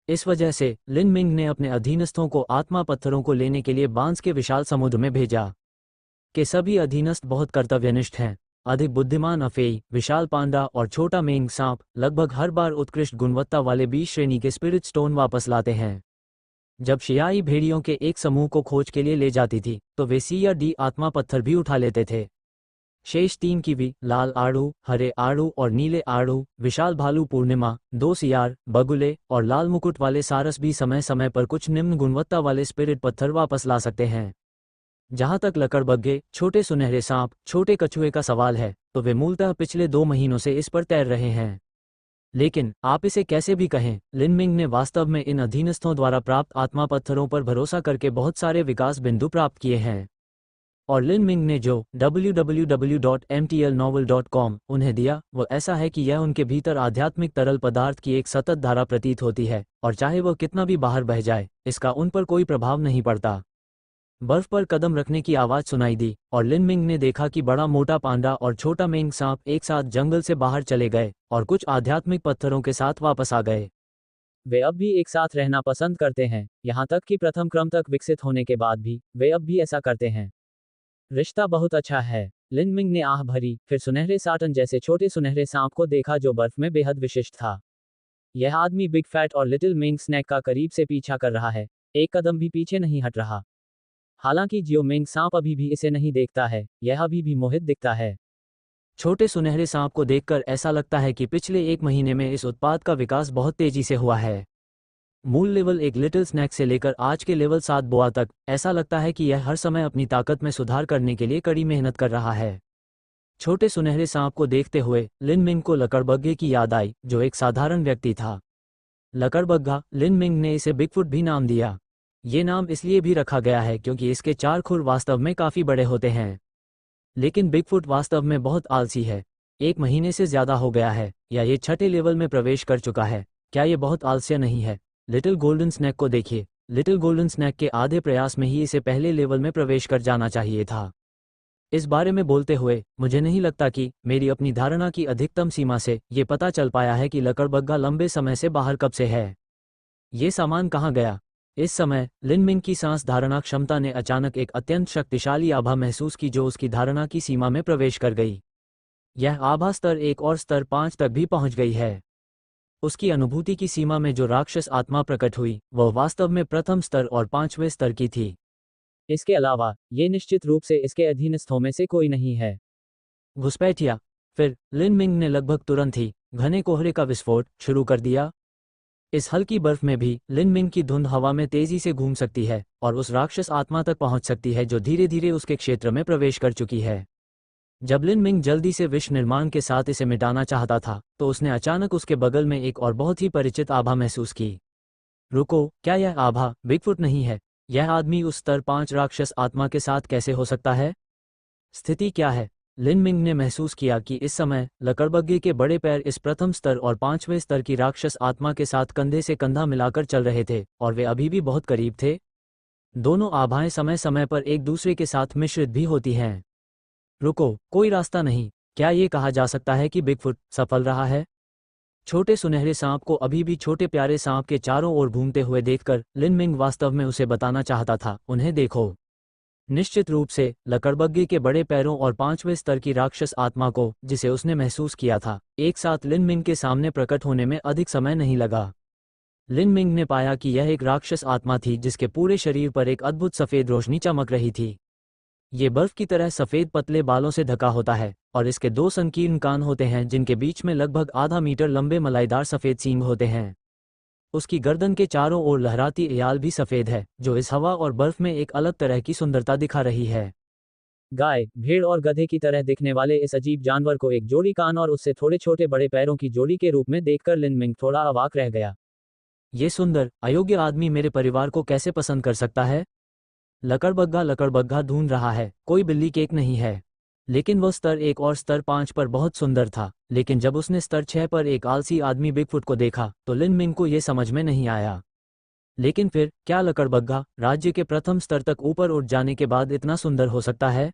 इस वजह से लिन मिंग ने अपने अधीनस्थों को आत्मा पत्थरों को लेने के लिए बांस के विशाल समुद्र में भेजा। के सभी अधीनस्थ बहुत कर्तव्यनिष्ठ हैं। अधिक बुद्धिमान अफेई, विशाल पांडा और छोटा मेंग सांप लगभग हर बार उत्कृष्ट गुणवत्ता वाले 20 श्रेणी के स्पिरिट स्टोन वापस लाते हैं। जब शियाई भेड़ियों के एक समूह को खोज के लिए ले जाती थी तो वे सी या डी आत्मा पत्थर भी उठा लेते थे। शेष 3 कीवी, लाल आड़ू, हरे आड़ू और नीले आड़ू, विशाल भालू पूर्णिमा, 2 सियार, बगुले और लाल मुकुट वाले सारस भी समय समय पर कुछ निम्न गुणवत्ता वाले स्पिरिट पत्थर वापस ला सकते हैं। जहां तक लकड़बग्गे, छोटे सुनहरे सांप, छोटे कछुए का सवाल है, तो वे मूलतः पिछले 2 महीनों से इस पर तैर रहे हैं। लेकिन आप इसे कैसे भी कहें, लिन मिंग ने वास्तव में इन अधीनस्थों द्वारा प्राप्त आत्मा पत्थरों पर भरोसा करके बहुत सारे विकास बिंदु प्राप्त किए हैं। और लिन मिंग ने जो www.mtlnovel.com उन्हें दिया वो ऐसा है कि यह उनके भीतर आध्यात्मिक तरल पदार्थ की एक सतत धारा प्रतीत होती है, और चाहे वह कितना भी बाहर बह जाए, इसका उन पर कोई प्रभाव नहीं पड़ता। बर्फ पर कदम रखने की आवाज सुनाई दी और लिन मिंग ने देखा कि बड़ा मोटा पांडा और छोटा मेंग सांप एक साथ जंगल से बाहर चले गए और कुछ आध्यात्मिक पत्थरों के साथ वापस आ गए। वे अब भी एक साथ रहना पसंद करते हैं, यहाँ तक कि प्रथम क्रम तक विकसित होने के बाद भी वे अब भी ऐसा करते हैं। रिश्ता बहुत अच्छा है, लिन मिंग ने आह भरी। फिर सुनहरे साटन जैसे छोटे सुनहरे सांप को देखा जो बर्फ में बेहद विशिष्ट था। यह आदमी बिग फैट और लिटिल मिंग स्नैक का करीब से पीछा कर रहा है, एक कदम भी पीछे नहीं हट रहा। हालांकि जियो मिंग सांप अभी भी इसे नहीं देखता है, यह अभी भी मोहित दिखता है। छोटे सुनहरे सांप को देखकर ऐसा लगता है कि पिछले 1 महीने में इस उत्पाद का विकास बहुत तेजी से हुआ है। मूल लेवल 1 लिटिल स्नैक से लेकर आज के लेवल 7 बोआ तक, ऐसा लगता है कि यह हर समय अपनी ताकत में सुधार करने के लिए कड़ी मेहनत कर रहा है। छोटे सुनहरे सांप को देखते हुए लिन मिंग को लकड़बग्गे की याद आई, जो एक साधारण व्यक्ति था। लकड़बग्गा, लिन मिंग ने इसे बिगफुट भी नाम दिया। ये नाम इसलिए भी रखा गया है क्योंकि इसके 4 खुर वास्तव में काफी बड़े होते हैं। लेकिन बिगफुट वास्तव में बहुत आलसी है। 1 महीने से ज्यादा हो गया है, या ये 6ठे लेवल में प्रवेश कर चुका है। क्या ये बहुत आलस्य नहीं है? लिटिल गोल्डन स्नैक को देखिए। लिटिल गोल्डन स्नैक के आधे प्रयास में ही इसे पहले लेवल में प्रवेश कर जाना चाहिए था। इस बारे में बोलते हुए मुझे नहीं लगता कि मेरी अपनी धारणा की अधिकतम सीमा से ये पता चल पाया है कि लकड़बग्गा लंबे समय से बाहर कब से है। ये सामान कहाँ गया? इस समय लिन मिंग की सांस धारणा क्षमता ने अचानक एक अत्यंत शक्तिशाली आभा महसूस की जो उसकी धारणा की सीमा में प्रवेश कर गई। यह आभा स्तर 1 और स्तर 5 तक भी पहुंच गई है। उसकी अनुभूति की सीमा में जो राक्षस आत्मा प्रकट हुई वह वास्तव में प्रथम स्तर और 5वें स्तर की थी। इसके अलावा ये निश्चित रूप से इसके अधीनस्थों में से कोई नहीं है। घुसपैठिया। फिर लिन मिंग ने लगभग तुरंत ही घने कोहरे का विस्फोट शुरू कर दिया। इस हल्की बर्फ में भी लिन मिंग की धुंध हवा में तेजी से घूम सकती है और उस राक्षस आत्मा तक पहुंच सकती है जो धीरे धीरे उसके क्षेत्र में प्रवेश कर चुकी है। जब लिन मिंग जल्दी से विश्व निर्माण के साथ इसे मिटाना चाहता था तो उसने अचानक उसके बगल में एक और बहुत ही परिचित आभा महसूस की। रुको, क्या यह आभा बिगफुट नहीं है? यह आदमी उस स्तर 5 राक्षस आत्मा के साथ कैसे हो सकता है? स्थिति क्या है? लिन मिंग ने महसूस किया कि इस समय लकड़बग्गे के बड़े पैर इस प्रथम स्तर और 5वें स्तर की राक्षस आत्मा के साथ कंधे से कंधा मिलाकर चल रहे थे और वे अभी भी बहुत करीब थे। दोनों आभाएं समय समय पर एक दूसरे के साथ मिश्रित भी होती हैं। रुको, कोई रास्ता नहीं। क्या ये कहा जा सकता है कि बिगफुट सफल रहा है? छोटे सुनहरे सांप को अभी भी छोटे प्यारे सांप के चारों ओर घूमते हुए देखकर लिन मिंग वास्तव में उसे बताना चाहता था, उन्हें देखो। निश्चित रूप से लकड़बग्गे के बड़े पैरों और 5वें स्तर की राक्षस आत्मा को, जिसे उसने महसूस किया था, एक साथ लिन मिंग के सामने प्रकट होने में अधिक समय नहीं लगा। लिन मिंग ने पाया कि यह एक राक्षस आत्मा थी जिसके पूरे शरीर पर एक अद्भुत सफ़ेद रोशनी चमक रही थी। ये बर्फ की तरह सफ़ेद पतले बालों से ढका होता है और इसके 2 संकीर्ण कान होते हैं जिनके बीच में लगभग आधा मीटर लंबे मलाईदार सफ़ेद सींग होते हैं। उसकी गर्दन के चारों ओर लहराती एयाल भी सफ़ेद है, जो इस हवा और बर्फ में एक अलग तरह की सुंदरता दिखा रही है। गाय, भेड़ और गधे की तरह दिखने वाले इस अजीब जानवर को एक जोड़ी कान और उससे थोड़े छोटे बड़े पैरों की जोड़ी के रूप में देखकर लिन मिंग थोड़ा अवाक रह गया। ये सुंदर, अयोग्य आदमी मेरे परिवार को कैसे पसंद कर सकता है? लकड़बग्घा ढूंढ रहा है, कोई बिल्ली केक नहीं है। लेकिन वह स्तर 1 और स्तर 5 पर बहुत सुंदर था, लेकिन जब उसने स्तर 6 पर एक आलसी आदमी बिगफुट को देखा तो लिन मिंग को ये समझ में नहीं आया। लेकिन फिर, क्या लकड़बग्घा राज्य के प्रथम स्तर तक ऊपर उठ जाने के बाद इतना सुंदर हो सकता है?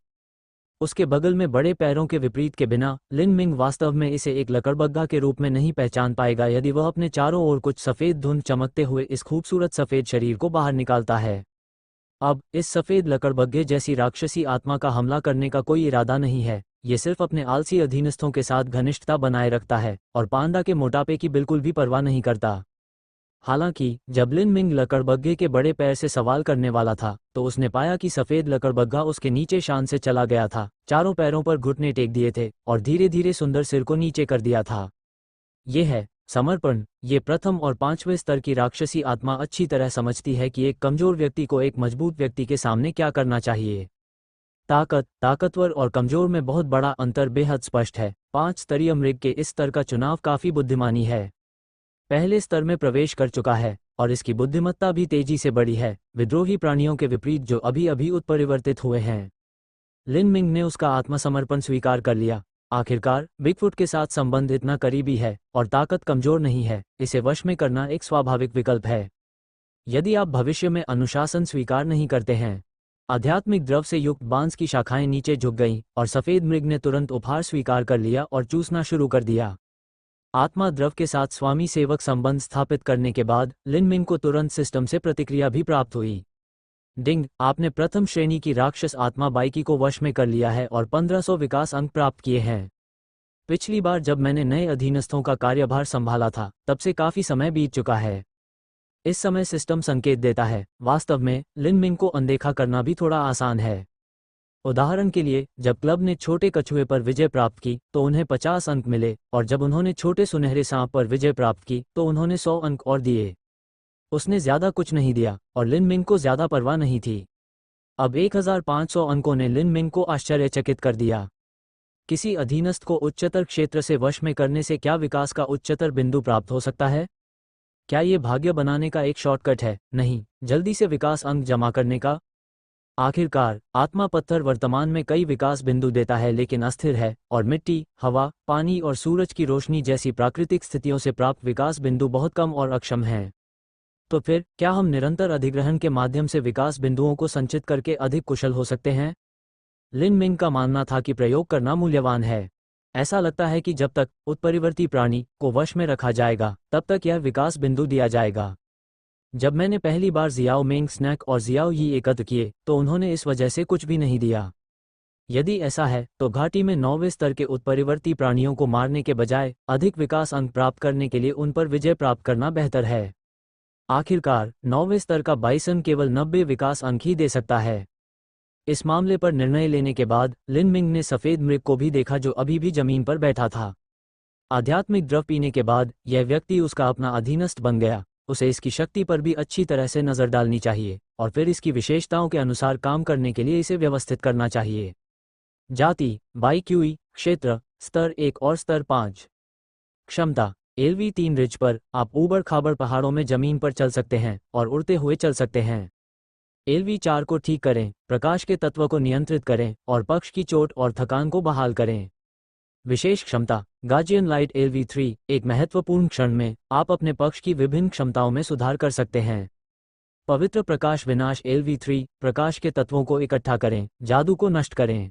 उसके बगल में बड़े पैरों के विपरीत के बिना, लिन मिंग वास्तव में इसे एक लकड़बग्घा के रूप में नहीं पहचान पाएगा यदि वह अपने चारों ओर कुछ सफ़ेद धुंध चमकते हुए इस खूबसूरत सफ़ेद शरीर को बाहर निकालता है। अब, इस सफ़ेद लकड़बग्घे जैसी राक्षसी आत्मा का हमला करने का कोई इरादा नहीं है, ये सिर्फ अपने आलसी अधीनस्थों के साथ घनिष्ठता बनाए रखता है और पांडा के मोटापे की बिल्कुल भी परवाह नहीं करता। हालांकि, जब लिन मिंग लकड़बग्घे के बड़े पैर से सवाल करने वाला था, तो उसने पाया कि सफ़ेद लकड़बग्घा उसके नीचे शान से चला गया था, चारों पैरों पर घुटने टेक दिए थे और धीरे धीरे सुंदर सिर को नीचे कर दिया था। ये है समर्पण। ये प्रथम और 5वें स्तर की राक्षसी आत्मा अच्छी तरह समझती है कि एक कमजोर व्यक्ति को एक मजबूत व्यक्ति के सामने क्या करना चाहिए। ताकतवर और कमजोर में बहुत बड़ा अंतर बेहद स्पष्ट है। 5 स्तरीय मृग के इस स्तर का चुनाव काफी बुद्धिमानी है। पहले स्तर में प्रवेश कर चुका है और इसकी बुद्धिमत्ता भी तेजी से बढ़ी है, विद्रोही प्राणियों के विपरीत जो अभी अभी उत्परिवर्तित हुए हैं। लिन मिंग ने उसका आत्मसमर्पण स्वीकार कर लिया। आखिरकार, बिगफुट के साथ संबंध इतना करीबी है और ताकत कमजोर नहीं है, इसे वश में करना एक स्वाभाविक विकल्प है। यदि आप भविष्य में अनुशासन स्वीकार नहीं करते हैं। आध्यात्मिक द्रव से युक्त बांस की शाखाएं नीचे झुक गईं और सफेद मृग ने तुरंत उपहार स्वीकार कर लिया और चूसना शुरू कर दिया। आत्मा द्रव के साथ स्वामी सेवक संबंध स्थापित करने के बाद लिन मिंग को तुरंत सिस्टम से प्रतिक्रिया भी प्राप्त हुई। डिंग, आपने प्रथम श्रेणी की राक्षस आत्मा बाइकी को वश में कर लिया है और 1500 विकास अंक प्राप्त किए हैं। पिछली बार जब मैंने नए अधीनस्थों का कार्यभार संभाला था, तब से काफी समय बीत चुका है। इस समय सिस्टम संकेत देता है, वास्तव में लिन मिंग को अनदेखा करना भी थोड़ा आसान है। उदाहरण के लिए, जब क्लब ने छोटे कछुए पर विजय प्राप्त की तो उन्हें 50 अंक मिले और जब उन्होंने छोटे सुनहरे सांप पर विजय प्राप्त की तो उन्होंने 100 अंक और दिए। उसने ज्यादा कुछ नहीं दिया और लिन मिंग को ज्यादा परवाह नहीं थी। अब 1500 अंकों ने लिन मिंग को आश्चर्यचकित कर दिया। किसी अधीनस्थ को उच्चतर क्षेत्र से वश में करने से क्या विकास का उच्चतर बिंदु प्राप्त हो सकता है? क्या ये भाग्य बनाने का एक शॉर्टकट है? नहीं, जल्दी से विकास अंक जमा करने का। आखिरकार, आत्मा पत्थर वर्तमान में कई विकास बिंदु देता है लेकिन अस्थिर है और मिट्टी, हवा, पानी और सूरज की रोशनी जैसी प्राकृतिक स्थितियों से प्राप्त विकास बिंदु बहुत कम और अक्षम हैं। तो फिर, क्या हम निरंतर अधिग्रहण के माध्यम से विकास बिंदुओं को संचित करके अधिक कुशल हो सकते हैं? लिन मिंग का मानना था कि प्रयोग करना मूल्यवान है। ऐसा लगता है कि जब तक उत्परिवर्ती प्राणी को वश में रखा जाएगा, तब तक यह विकास बिंदु दिया जाएगा। जब मैंने पहली बार जियाओ मेंग स्नैक और जियाओ यी एकत्र किए, तो उन्होंने इस वजह से कुछ भी नहीं दिया। यदि ऐसा है, तो घाटी में 9वें स्तर के उत्परिवर्ती प्राणियों को मारने के बजाय अधिक विकास अंक प्राप्त करने के लिए उन पर विजय प्राप्त करना बेहतर है। आखिरकार, 9वें स्तर का बाइसन केवल 90 विकास अंक ही दे सकता है। इस मामले पर निर्णय लेने के बाद लिन मिंग ने सफेद मृग को भी देखा जो अभी भी जमीन पर बैठा था। आध्यात्मिक द्रव पीने के बाद यह व्यक्ति उसका अपना अधीनस्थ बन गया। उसे इसकी शक्ति पर भी अच्छी तरह से नजर डालनी चाहिए और फिर इसकी विशेषताओं के अनुसार काम करने के लिए इसे व्यवस्थित करना चाहिए। जाति, बाईक्यूई, क्षेत्र, स्तर 1 और स्तर 5। क्षमता, LV3 रिज पर आप ऊबड़ खाबड़ पहाड़ों में जमीन पर चल सकते हैं और उड़ते हुए चल सकते हैं। LV4 को ठीक करें, प्रकाश के तत्व को नियंत्रित करें और पक्ष की चोट और थकान को बहाल करें। विशेष क्षमता, गार्जियन लाइट LV3, एक महत्वपूर्ण क्षण में आप अपने पक्ष की विभिन्न क्षमताओं में सुधार कर सकते हैं। पवित्र प्रकाश विनाश LV3, प्रकाश के तत्वों को इकट्ठा करें, जादू को नष्ट करें।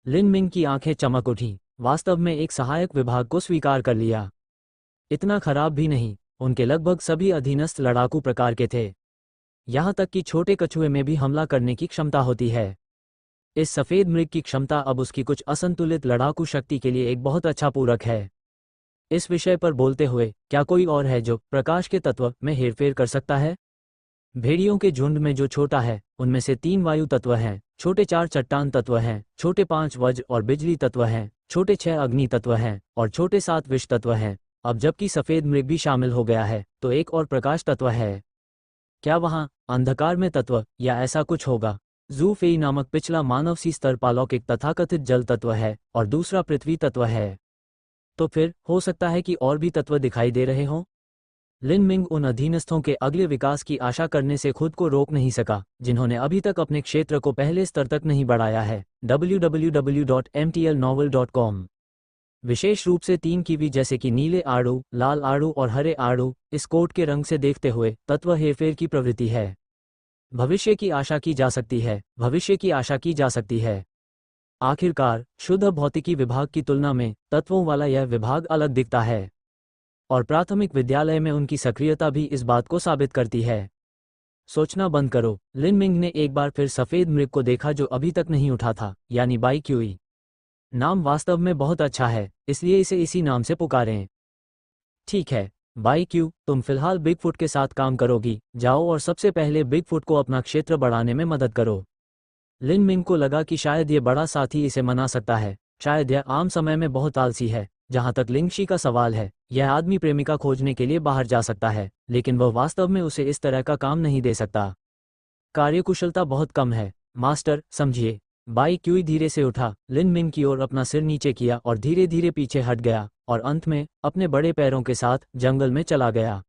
लिन मिंग की आंखें चमक उठीं, वास्तव में एक सहायक विभाग को स्वीकार कर लिया। इतना खराब भी नहीं, उनके लगभग सभी अधीनस्थ लड़ाकू प्रकार के थे। यहाँ तक कि छोटे कछुए में भी हमला करने की क्षमता होती है। इस सफेद मृग की क्षमता अब उसकी कुछ असंतुलित लड़ाकू शक्ति के लिए एक बहुत अच्छा पूरक है। इस विषय पर बोलते हुए, क्या कोई और है जो प्रकाश के तत्व में हेरफेर कर सकता है? भेड़ियों के झुंड में जो छोटा है, उनमें से 3 वायु तत्व हैं, छोटे 4 चट्टान तत्व हैं, छोटे 5 वज्र और बिजली तत्व हैं, छोटे 6 अग्नि तत्व हैं और छोटे 7 विष तत्व हैं। अब जबकि सफेद मृग भी शामिल हो गया है, तो एक और प्रकाश तत्व है। क्या वहाँ अंधकार में तत्व या ऐसा कुछ होगा? जू फेई नामक पिछला मानव सी स्तर पालौकिक तथाकथित जल तत्व है और दूसरा पृथ्वी तत्व है। तो फिर हो सकता है कि और भी तत्व दिखाई दे रहे हों। लिन मिंग उन अधीनस्थों के अगले विकास की आशा करने से खुद को रोक नहीं सका जिन्होंने अभी तक अपने क्षेत्र को पहले स्तर तक नहीं बढ़ाया है। www.mtlnovel.com। विशेष रूप से 3 कीवी जैसे कि नीले आड़ू, लाल आड़ू और हरे आड़ू, इस कोट के रंग से देखते हुए तत्व हेरफेर की प्रवृत्ति है। भविष्य की आशा की जा सकती है, भविष्य की आशा की जा सकती है। आखिरकार शुद्ध भौतिकी विभाग की तुलना में तत्वों वाला यह विभाग अलग दिखता है और प्राथमिक विद्यालय में उनकी सक्रियता भी इस बात को साबित करती है। सोचना बंद करो। लिन मिंग ने एक बार फिर सफेद मृग को देखा जो अभी तक नहीं उठा था, यानी बाई क्यूई। नाम वास्तव में बहुत अच्छा है, इसलिए इसे इसी नाम से पुकारें। ठीक है बाई क्यू, तुम फिलहाल बिगफुट के साथ काम करोगी, जाओ और सबसे पहले बिगफुट को अपना क्षेत्र बढ़ाने में मदद करो। लिन मिंग को लगा कि शायद ये बड़ा साथी इसे मना सकता है, शायद यह आम समय में बहुत आलसी है। जहां तक लिंगशी का सवाल है, यह आदमी प्रेमिका खोजने के लिए बाहर जा सकता है, लेकिन वह वास्तव में उसे इस तरह का काम नहीं दे सकता। कार्यकुशलता बहुत कम है, मास्टर, समझिए। बाई क्यूई धीरे से उठा, लिन मिंग की ओर अपना सिर नीचे किया और धीरे धीरे पीछे हट गया और अंत में अपने बड़े पैरों के साथ जंगल में चला गया।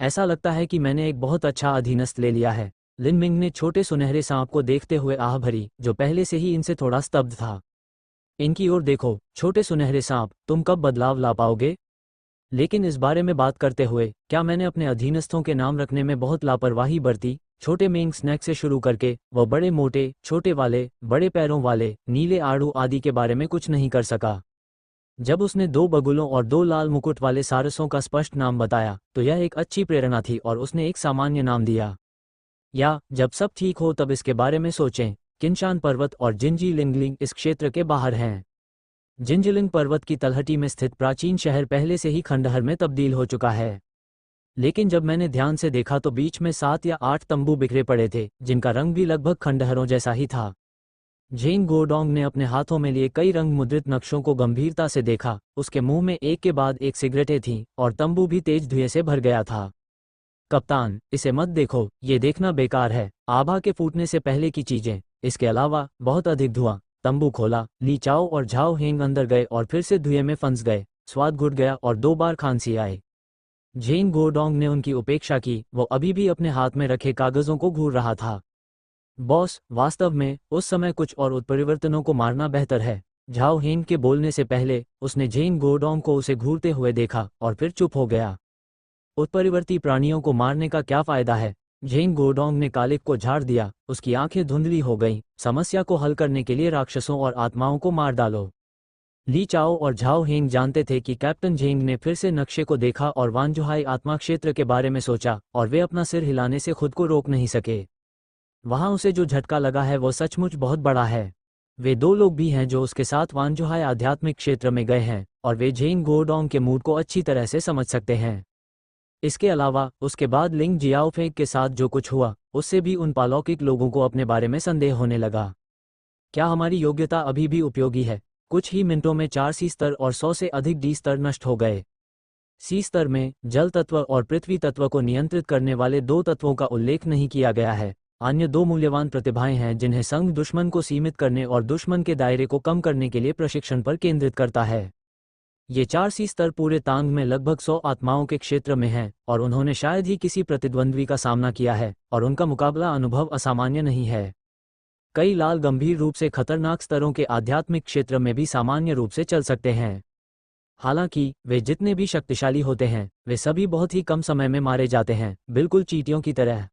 ऐसा लगता है कि मैंने एक बहुत अच्छा अधीनस्थ ले लिया है। लिन मिंग ने छोटे सुनहरे सांप को देखते हुए आह भरी, जो पहले से ही इनसे थोड़ा स्तब्ध था। इनकी ओर देखो, छोटे सुनहरे सांप, तुम कब बदलाव ला पाओगे? लेकिन इस बारे में बात करते हुए, क्या मैंने अपने अधीनस्थों के नाम रखने में बहुत लापरवाही बरती? छोटे मेंग स्नैक से शुरू करके वह बड़े मोटे, छोटे वाले, बड़े पैरों वाले, नीले आड़ू आदि के बारे में कुछ नहीं कर सका। जब उसने 2 बगुलों और 2 लाल मुकुट वाले सारसों का स्पष्ट नाम बताया, तो यह एक अच्छी प्रेरणा थी और उसने एक सामान्य नाम दिया। या जब सब ठीक हो तब इसके बारे में सोचें। किनशान पर्वत और जिंजीलिंगलिंग इस क्षेत्र के बाहर हैं। जिंजिलिंग पर्वत की तलहटी में स्थित प्राचीन शहर पहले से ही खंडहर में तब्दील हो चुका है। लेकिन जब मैंने ध्यान से देखा तो बीच में 7 या 8 तंबू बिखरे पड़े थे, जिनका रंग भी लगभग खंडहरों जैसा ही था। जेन गोडोंग ने अपने हाथों में लिए कई रंग मुद्रित नक्शों को गंभीरता से देखा। उसके मुंह में एक के बाद एक सिगरेटें थीं और तंबू भी तेज धुएं से भर गया था। कप्तान, इसे मत देखो, ये देखना बेकार है, आभा के फूटने से पहले की चीजें। इसके अलावा बहुत अधिक धुआं। तंबू खोला, ली चाओ और झाओ हेंग अंदर गए और फिर से धुएं में फंस गए। स्वाद घुट गया और 2 बार खांसी आई। जेन गोडोंग ने उनकी उपेक्षा की, वो अभी भी अपने हाथ में रखे कागजों को घूर रहा था। बॉस, वास्तव में उस समय कुछ और उत्परिवर्तनों को मारना बेहतर है। झाओ हेंग के बोलने से पहले उसने जेन गोडोंग को उसे घूरते हुए देखा और फिर चुप हो गया। उत्परिवर्ती प्राणियों को मारने का क्या फायदा है? जेन गोडोंग ने कालिक को झाड़ दिया, उसकी आंखें धुंधली हो गईं। समस्या को हल करने के लिए राक्षसों और आत्माओं को मार डालो। ली चाओ और झाओ हेंग जानते थे कि कैप्टन जेंग ने फिर से नक्शे को देखा और वानजुहाई आत्मा क्षेत्र के बारे में सोचा, और वे अपना सिर हिलाने से खुद को रोक नहीं सके। वहां उसे जो झटका लगा है वो सचमुच बहुत बड़ा है। वे 2 लोग भी हैं जो उसके साथ वानजुहाई आध्यात्मिक क्षेत्र में गए हैं, और वे जेन गोडोंग के मूड को अच्छी तरह से समझ सकते हैं। इसके अलावा उसके बाद लिंग जियाओफेंग के साथ जो कुछ हुआ, उससे भी उन पालौकिक लोगों को अपने बारे में संदेह होने लगा। क्या हमारी योग्यता अभी भी उपयोगी है? कुछ ही मिनटों में 4 सी स्तर और 100 से अधिक डी स्तर नष्ट हो गए। सी स्तर में जल तत्व और पृथ्वी तत्व को नियंत्रित करने वाले 2 तत्वों का उल्लेख नहीं किया गया है। अन्य 2 मूल्यवान प्रतिभाएं हैं जिन्हें संघ दुश्मन को सीमित करने और दुश्मन के दायरे को कम करने के लिए प्रशिक्षण पर केंद्रित करता है। ये 4 सी स्तर पूरे तांग में लगभग 100 आत्माओं के क्षेत्र में हैं, और उन्होंने शायद ही किसी प्रतिद्वंद्वी का सामना किया है, और उनका मुकाबला अनुभव असामान्य नहीं है। कई लाल गंभीर रूप से खतरनाक स्तरों के आध्यात्मिक क्षेत्र में भी सामान्य रूप से चल सकते हैं। हालांकि वे जितने भी शक्तिशाली होते हैं, वे सभी बहुत ही कम समय में मारे जाते हैं, बिल्कुल चींटियों की तरह।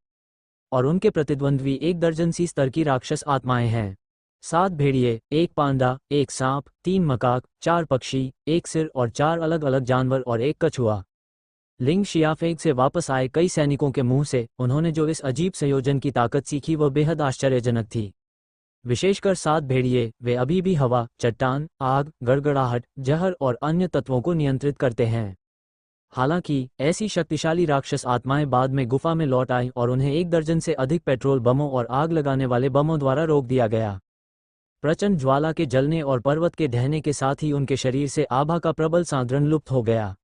और उनके प्रतिद्वंद्वी 1 दर्जन सी स्तर की राक्षस आत्माएं हैं। 7 भेड़िए, 1 पांडा, 1 सांप, 3 मकाक, 4 पक्षी, 1 सिर और 4 अलग अलग जानवर और 1 कछुआ। लिंग शियाफेंग से वापस आए कई सैनिकों के मुंह से उन्होंने जो इस अजीब संयोजन की ताकत सीखी वह बेहद आश्चर्यजनक थी। विशेषकर 7 भेड़िए, वे अभी भी हवा, चट्टान, आग, गड़गड़ाहट, जहर और अन्य तत्वों को नियंत्रित करते हैं। हालांकि ऐसी शक्तिशाली राक्षस आत्माएं बाद में गुफा में लौट आईं और उन्हें 1 दर्जन से अधिक पेट्रोल बमों और आग लगाने वाले बमों द्वारा रोक दिया गया। प्रचंड ज्वाला के जलने और पर्वत के ढहने के साथ ही उनके शरीर से आभा का प्रबल सांद्रण लुप्त हो गया।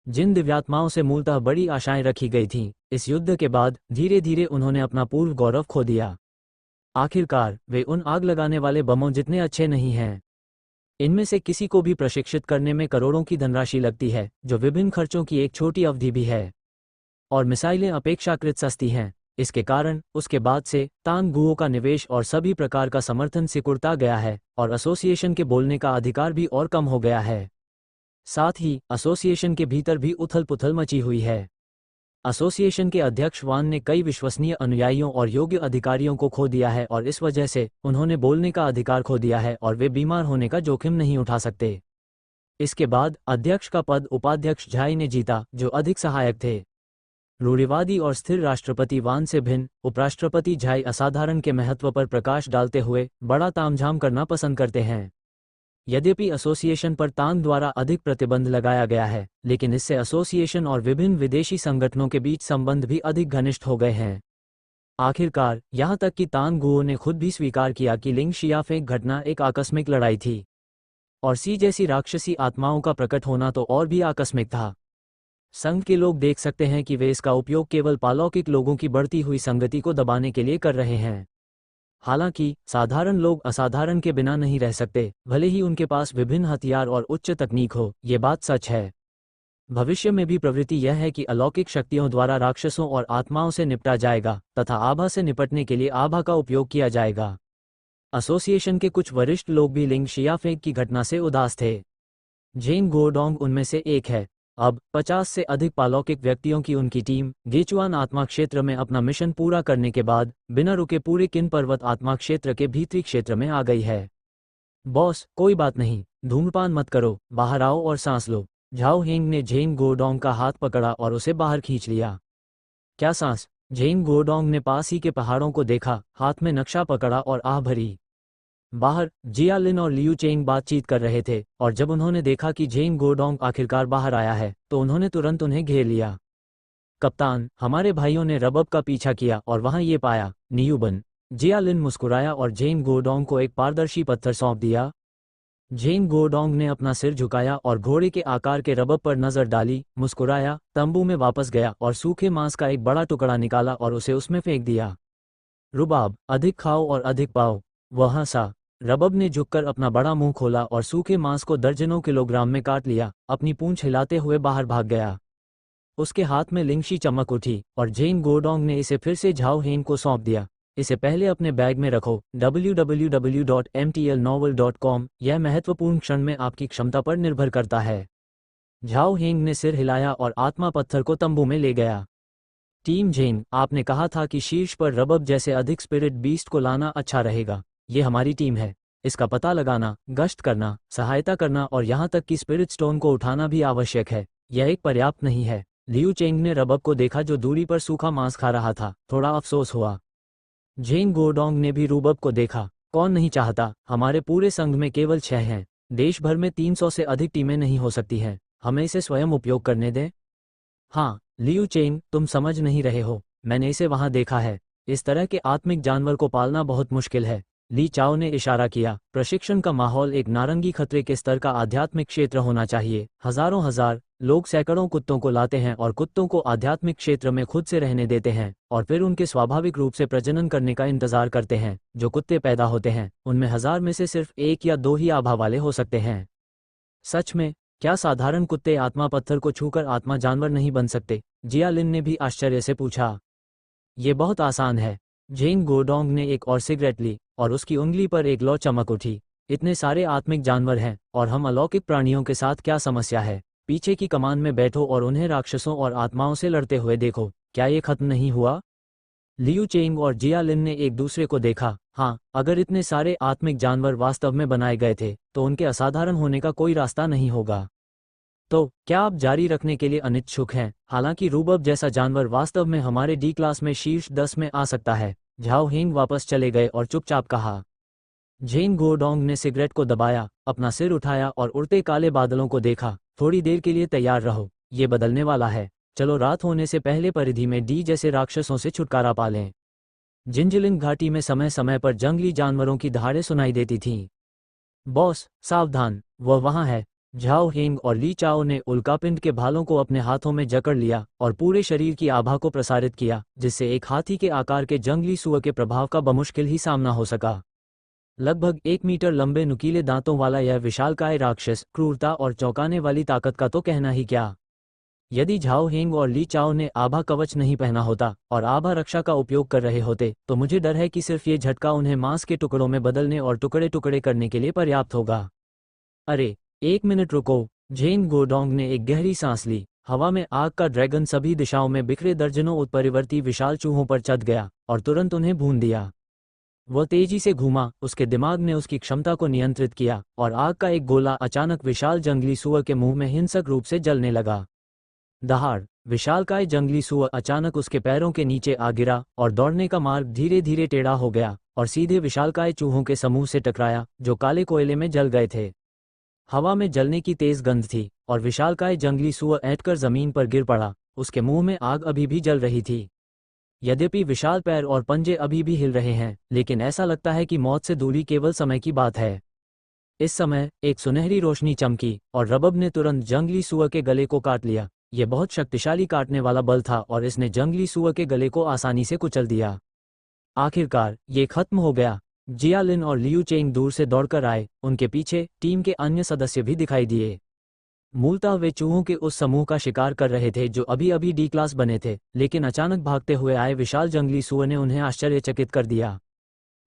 जिन दिव्यात्माओं से मूलतः बड़ी आशाएं रखी गई थीं, इस युद्ध के बाद धीरे धीरे उन्होंने अपना पूर्व गौरव खो दिया। आखिरकार वे उन आग लगाने वाले बमों जितने अच्छे नहीं हैं। इनमें से किसी को भी प्रशिक्षित करने में करोड़ों की धनराशि लगती है, जो विभिन्न खर्चों की एक छोटी अवधि भी है। और मिसाइलें अपेक्षाकृत सस्ती हैं। इसके कारण उसके बाद से तांग गुओ का निवेश और सभी प्रकार का समर्थन सिकुड़ता गया है और एसोसिएशन के बोलने का अधिकार भी और कम हो गया है। साथ ही एसोसिएशन के भीतर भी उथल पुथल मची हुई है। एसोसिएशन के अध्यक्ष वान ने कई विश्वसनीय अनुयायियों और योग्य अधिकारियों को खो दिया है और इस वजह से उन्होंने बोलने का अधिकार खो दिया है और वे बीमार होने का जोखिम नहीं उठा सकते। इसके बाद अध्यक्ष का पद उपाध्यक्ष झाई ने जीता, जो अधिक सहायक थे। रूढ़िवादी और स्थिर राष्ट्रपति वान से भिन्न उपराष्ट्रपति झाई असाधारण के महत्व पर प्रकाश डालते हुए बड़ा तामझाम करना पसंद करते हैं। यद्यपि एसोसिएशन पर तांग द्वारा अधिक प्रतिबंध लगाया गया है, लेकिन इससे एसोसिएशन और विभिन्न विदेशी संगठनों के बीच संबंध भी अधिक घनिष्ठ हो गए हैं। आखिरकार यहां तक कि तांग गुओ ने खुद भी स्वीकार किया कि लिंग शियाफेंग घटना एक आकस्मिक लड़ाई थी, और सी जैसी राक्षसी आत्माओं का प्रकट होना तो और भी आकस्मिक था। संघ के लोग देख सकते हैं कि वे इसका उपयोग केवल पालौकिक लोगों की बढ़ती हुई संगति को दबाने के लिए कर रहे हैं। हालांकि साधारण लोग असाधारण के बिना नहीं रह सकते, भले ही उनके पास विभिन्न हथियार और उच्च तकनीक हो, ये बात सच है। भविष्य में भी प्रवृत्ति यह है कि अलौकिक शक्तियों द्वारा राक्षसों और आत्माओं से निपटा जाएगा तथा आभा से निपटने के लिए आभा का उपयोग किया जाएगा। एसोसिएशन के कुछ वरिष्ठ लोग भी लिंग शियाफेंग की घटना से उदास थे। जेन गोडोंग उनमें से एक है। अब 50 से अधिक पालौकिक व्यक्तियों की उनकी टीम गेचुआन आत्मा क्षेत्र में अपना मिशन पूरा करने के बाद बिना रुके पूरे किन पर्वत आत्मा क्षेत्र के भीतरी क्षेत्र में आ गई है। बॉस, कोई बात नहीं, धूम्रपान मत करो, बाहर आओ और सांस लो। झाओ हेंग ने जेन गोडोंग का हाथ पकड़ा और उसे बाहर खींच लिया। क्या सांस? जेन गोडोंग ने पास ही के पहाड़ों को देखा, हाथ में नक्शा पकड़ा और आह भरी। बाहर जिया लिन और लियू चेंग बातचीत कर रहे थे और जब उन्होंने देखा कि जेन गोडोंग आखिरकार बाहर आया है तो उन्होंने तुरंत उन्हें घेर लिया। कप्तान, हमारे भाइयों ने रबब का पीछा किया और वहां ये पाया। नियूबन। जिया लिन मुस्कुराया और जेन गोडोंग को एक पारदर्शी पत्थर सौंप दिया। जेन गोडोंग ने अपना सिर झुकाया और घोड़े के आकार के रबब पर नजर डाली, मुस्कुराया, तंबू में वापस गया और सूखे मांस का एक बड़ा टुकड़ा निकाला और उसे उसमें फेंक दिया। रुबाब, अधिक खाओ और अधिक पाओ। वह हंसा। रबब ने झुककर अपना बड़ा मुंह खोला और सूखे मांस को दर्जनों किलोग्राम में काट लिया, अपनी पूंछ हिलाते हुए बाहर भाग गया। उसके हाथ में लिंगशी चमक उठी और जेन गोडोंग ने इसे फिर से झाओ हेन को सौंप दिया। इसे पहले अपने बैग में रखो। www.mtlnovel.com। यह महत्वपूर्ण क्षण में आपकी क्षमता पर निर्भर करता है। झाओ हेंग ने सिर हिलाया और आत्मा पत्थर को तंबू में ले गया। टीम जेन, आपने कहा था कि शीर्ष पर रबब जैसे अधिक स्पिरिट बीस्ट को लाना अच्छा रहेगा। ये हमारी टीम है। इसका पता लगाना, गश्त करना, सहायता करना और यहाँ तक कि स्पिरिट स्टोन को उठाना भी आवश्यक है। यह एक पर्याप्त नहीं है। लियू चेंग ने रबब को देखा जो दूरी पर सूखा मांस खा रहा था। थोड़ा अफसोस हुआ। जेन गोडोंग ने भी रूबब को देखा। कौन नहीं चाहता? हमारे पूरे संघ में केवल 6 हैं। देश भर में 300 से अधिक टीमें नहीं हो सकती हैं। हमें इसे स्वयं उपयोग करने दें। हाँ लियू चेंग, तुम समझ नहीं रहे हो। मैंने इसे वहां देखा है। इस तरह के आत्मिक जानवर को पालना बहुत मुश्किल है। ली चाओ ने इशारा किया। प्रशिक्षण का माहौल एक नारंगी खतरे के स्तर का आध्यात्मिक क्षेत्र होना चाहिए। हजारों हजार लोग सैकड़ों कुत्तों को लाते हैं और कुत्तों को आध्यात्मिक क्षेत्र में खुद से रहने देते हैं और फिर उनके स्वाभाविक रूप से प्रजनन करने का इंतजार करते हैं। जो कुत्ते पैदा होते हैं उनमें 1000 में से सिर्फ 1 या 2 ही आभा वाले हो सकते हैं। सच में? क्या साधारण कुत्ते आत्मा पत्थर को छूकर आत्मा जानवर नहीं बन सकते? जिया लिन ने भी आश्चर्य से पूछा। ये बहुत आसान है। जेन गोडोंग ने एक और सिगरेट ली और उसकी उंगली पर एक लौ चमक उठी। इतने सारे आत्मिक जानवर हैं और हम अलौकिक प्राणियों के साथ क्या समस्या है? पीछे की कमान में बैठो और उन्हें राक्षसों और आत्माओं से लड़ते हुए देखो। क्या ये खत्म नहीं हुआ? लियू चेंग और जिया लिन ने एक दूसरे को देखा। हाँ, अगर इतने सारे आत्मिक जानवर वास्तव में बनाए गए थे तो उनके असाधारण होने का कोई रास्ता नहीं होगा। तो क्या आप जारी रखने के लिए अनिच्छुक हैं? हालांकि रूबब जैसा जानवर वास्तव में हमारे डी क्लास में शीर्ष 10 में आ सकता है। झाओ हेंग वापस चले गए और चुपचाप कहा। जेन गोडोंग ने सिगरेट को दबाया, अपना सिर उठाया और उड़ते काले बादलों को देखा। थोड़ी देर के लिए तैयार रहो, ये बदलने वाला है। चलो रात होने से पहले परिधि में डी जैसे राक्षसों से छुटकारा पा लें। जिंजिलिंग घाटी में समय समय पर जंगली जानवरों की दहाड़ें सुनाई देती थीं। बॉस, सावधान, वह वहां है। झाओ हेंग और ली चाओ ने उल्कापिंड के भालों को अपने हाथों में जकड़ लिया और पूरे शरीर की आभा को प्रसारित किया, जिससे एक हाथी के आकार के जंगली सुअर के प्रभाव का बमुश्किल ही सामना हो सका। लगभग 1 मीटर लंबे नुकीले दांतों वाला यह विशालकाय राक्षस क्रूरता और चौंकाने वाली ताकत का तो कहना ही क्या। यदि झाओ हेंग और ली चाओ ने आभा कवच नहीं पहना होता और आभा रक्षा का उपयोग कर रहे होते, तो मुझे डर है कि सिर्फ ये झटका उन्हें मांस के टुकड़ों में बदलने और टुकड़े टुकड़े करने के लिए पर्याप्त होगा। अरे, 1 मिनट रुको। जेन गोडोंग ने एक गहरी सांस ली। हवा में आग का ड्रैगन सभी दिशाओं में बिखरे दर्जनों उत्परिवर्ती विशाल चूहों पर चढ़ गया और तुरंत उन्हें भून दिया। वह तेजी से घूमा, उसके दिमाग ने उसकी क्षमता को नियंत्रित किया और आग का एक गोला अचानक विशाल जंगली सुअर के मुंह में हिंसक रूप से जलने लगा। दहाड़! विशालकाय जंगली सुअर अचानक उसके पैरों के नीचे आ गिरा और दौड़ने का मार्ग धीरे धीरे टेढ़ा हो गया और सीधे विशालकाय चूहों के समूह से टकराया, जो काले कोयले में जल गए थे। हवा में जलने की तेज गंध थी और विशालकाय जंगली सुअर ऐंठकर जमीन पर गिर पड़ा। उसके मुंह में आग अभी भी जल रही थी। यद्यपि विशाल पैर और पंजे अभी भी हिल रहे हैं, लेकिन ऐसा लगता है कि मौत से दूरी केवल समय की बात है। इस समय एक सुनहरी रोशनी चमकी और रबब ने तुरंत जंगली सुअर के गले को काट लिया। यह बहुत शक्तिशाली काटने वाला बल था और इसने जंगली सुअर के गले को आसानी से कुचल दिया। आखिरकार ये खत्म हो गया। जियालिन और लियू चेंग दूर से दौड़कर आए, उनके पीछे टीम के अन्य सदस्य भी दिखाई दिए। मूलतः वे चूहों के उस समूह का शिकार कर रहे थे जो अभी अभी डी क्लास बने थे, लेकिन अचानक भागते हुए आए विशाल जंगली सुअर ने उन्हें आश्चर्यचकित कर दिया।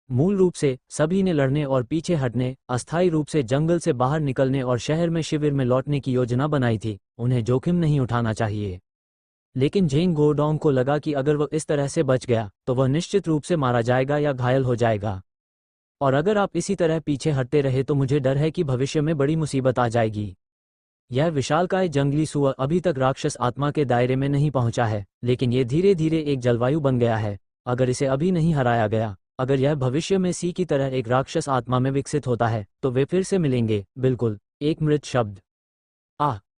मूल रूप से सभी ने लड़ने और पीछे हटने, अस्थायी रूप से जंगल से बाहर निकलने और शहर में शिविर में लौटने की योजना बनाई थी। उन्हें जोखिम नहीं उठाना चाहिए। लेकिन जेन गोडोंग को लगा कि अगर वह इस तरह से बच गया तो वह निश्चित रूप से मारा जाएगा या घायल हो जाएगा। और अगर आप इसी तरह पीछे हटते रहे तो मुझे डर है कि भविष्य में बड़ी मुसीबत आ जाएगी। यह विशालकाय जंगली सुअर अभी तक राक्षस आत्मा के दायरे में नहीं पहुंचा है, लेकिन ये धीरे धीरे एक जलवायु बन गया है। अगर इसे अभी नहीं हराया गया, अगर यह भविष्य में सी की तरह एक राक्षस आत्मा में विकसित होता है, तो वे फिर से मिलेंगे। बिल्कुल, एक मृत शब्द।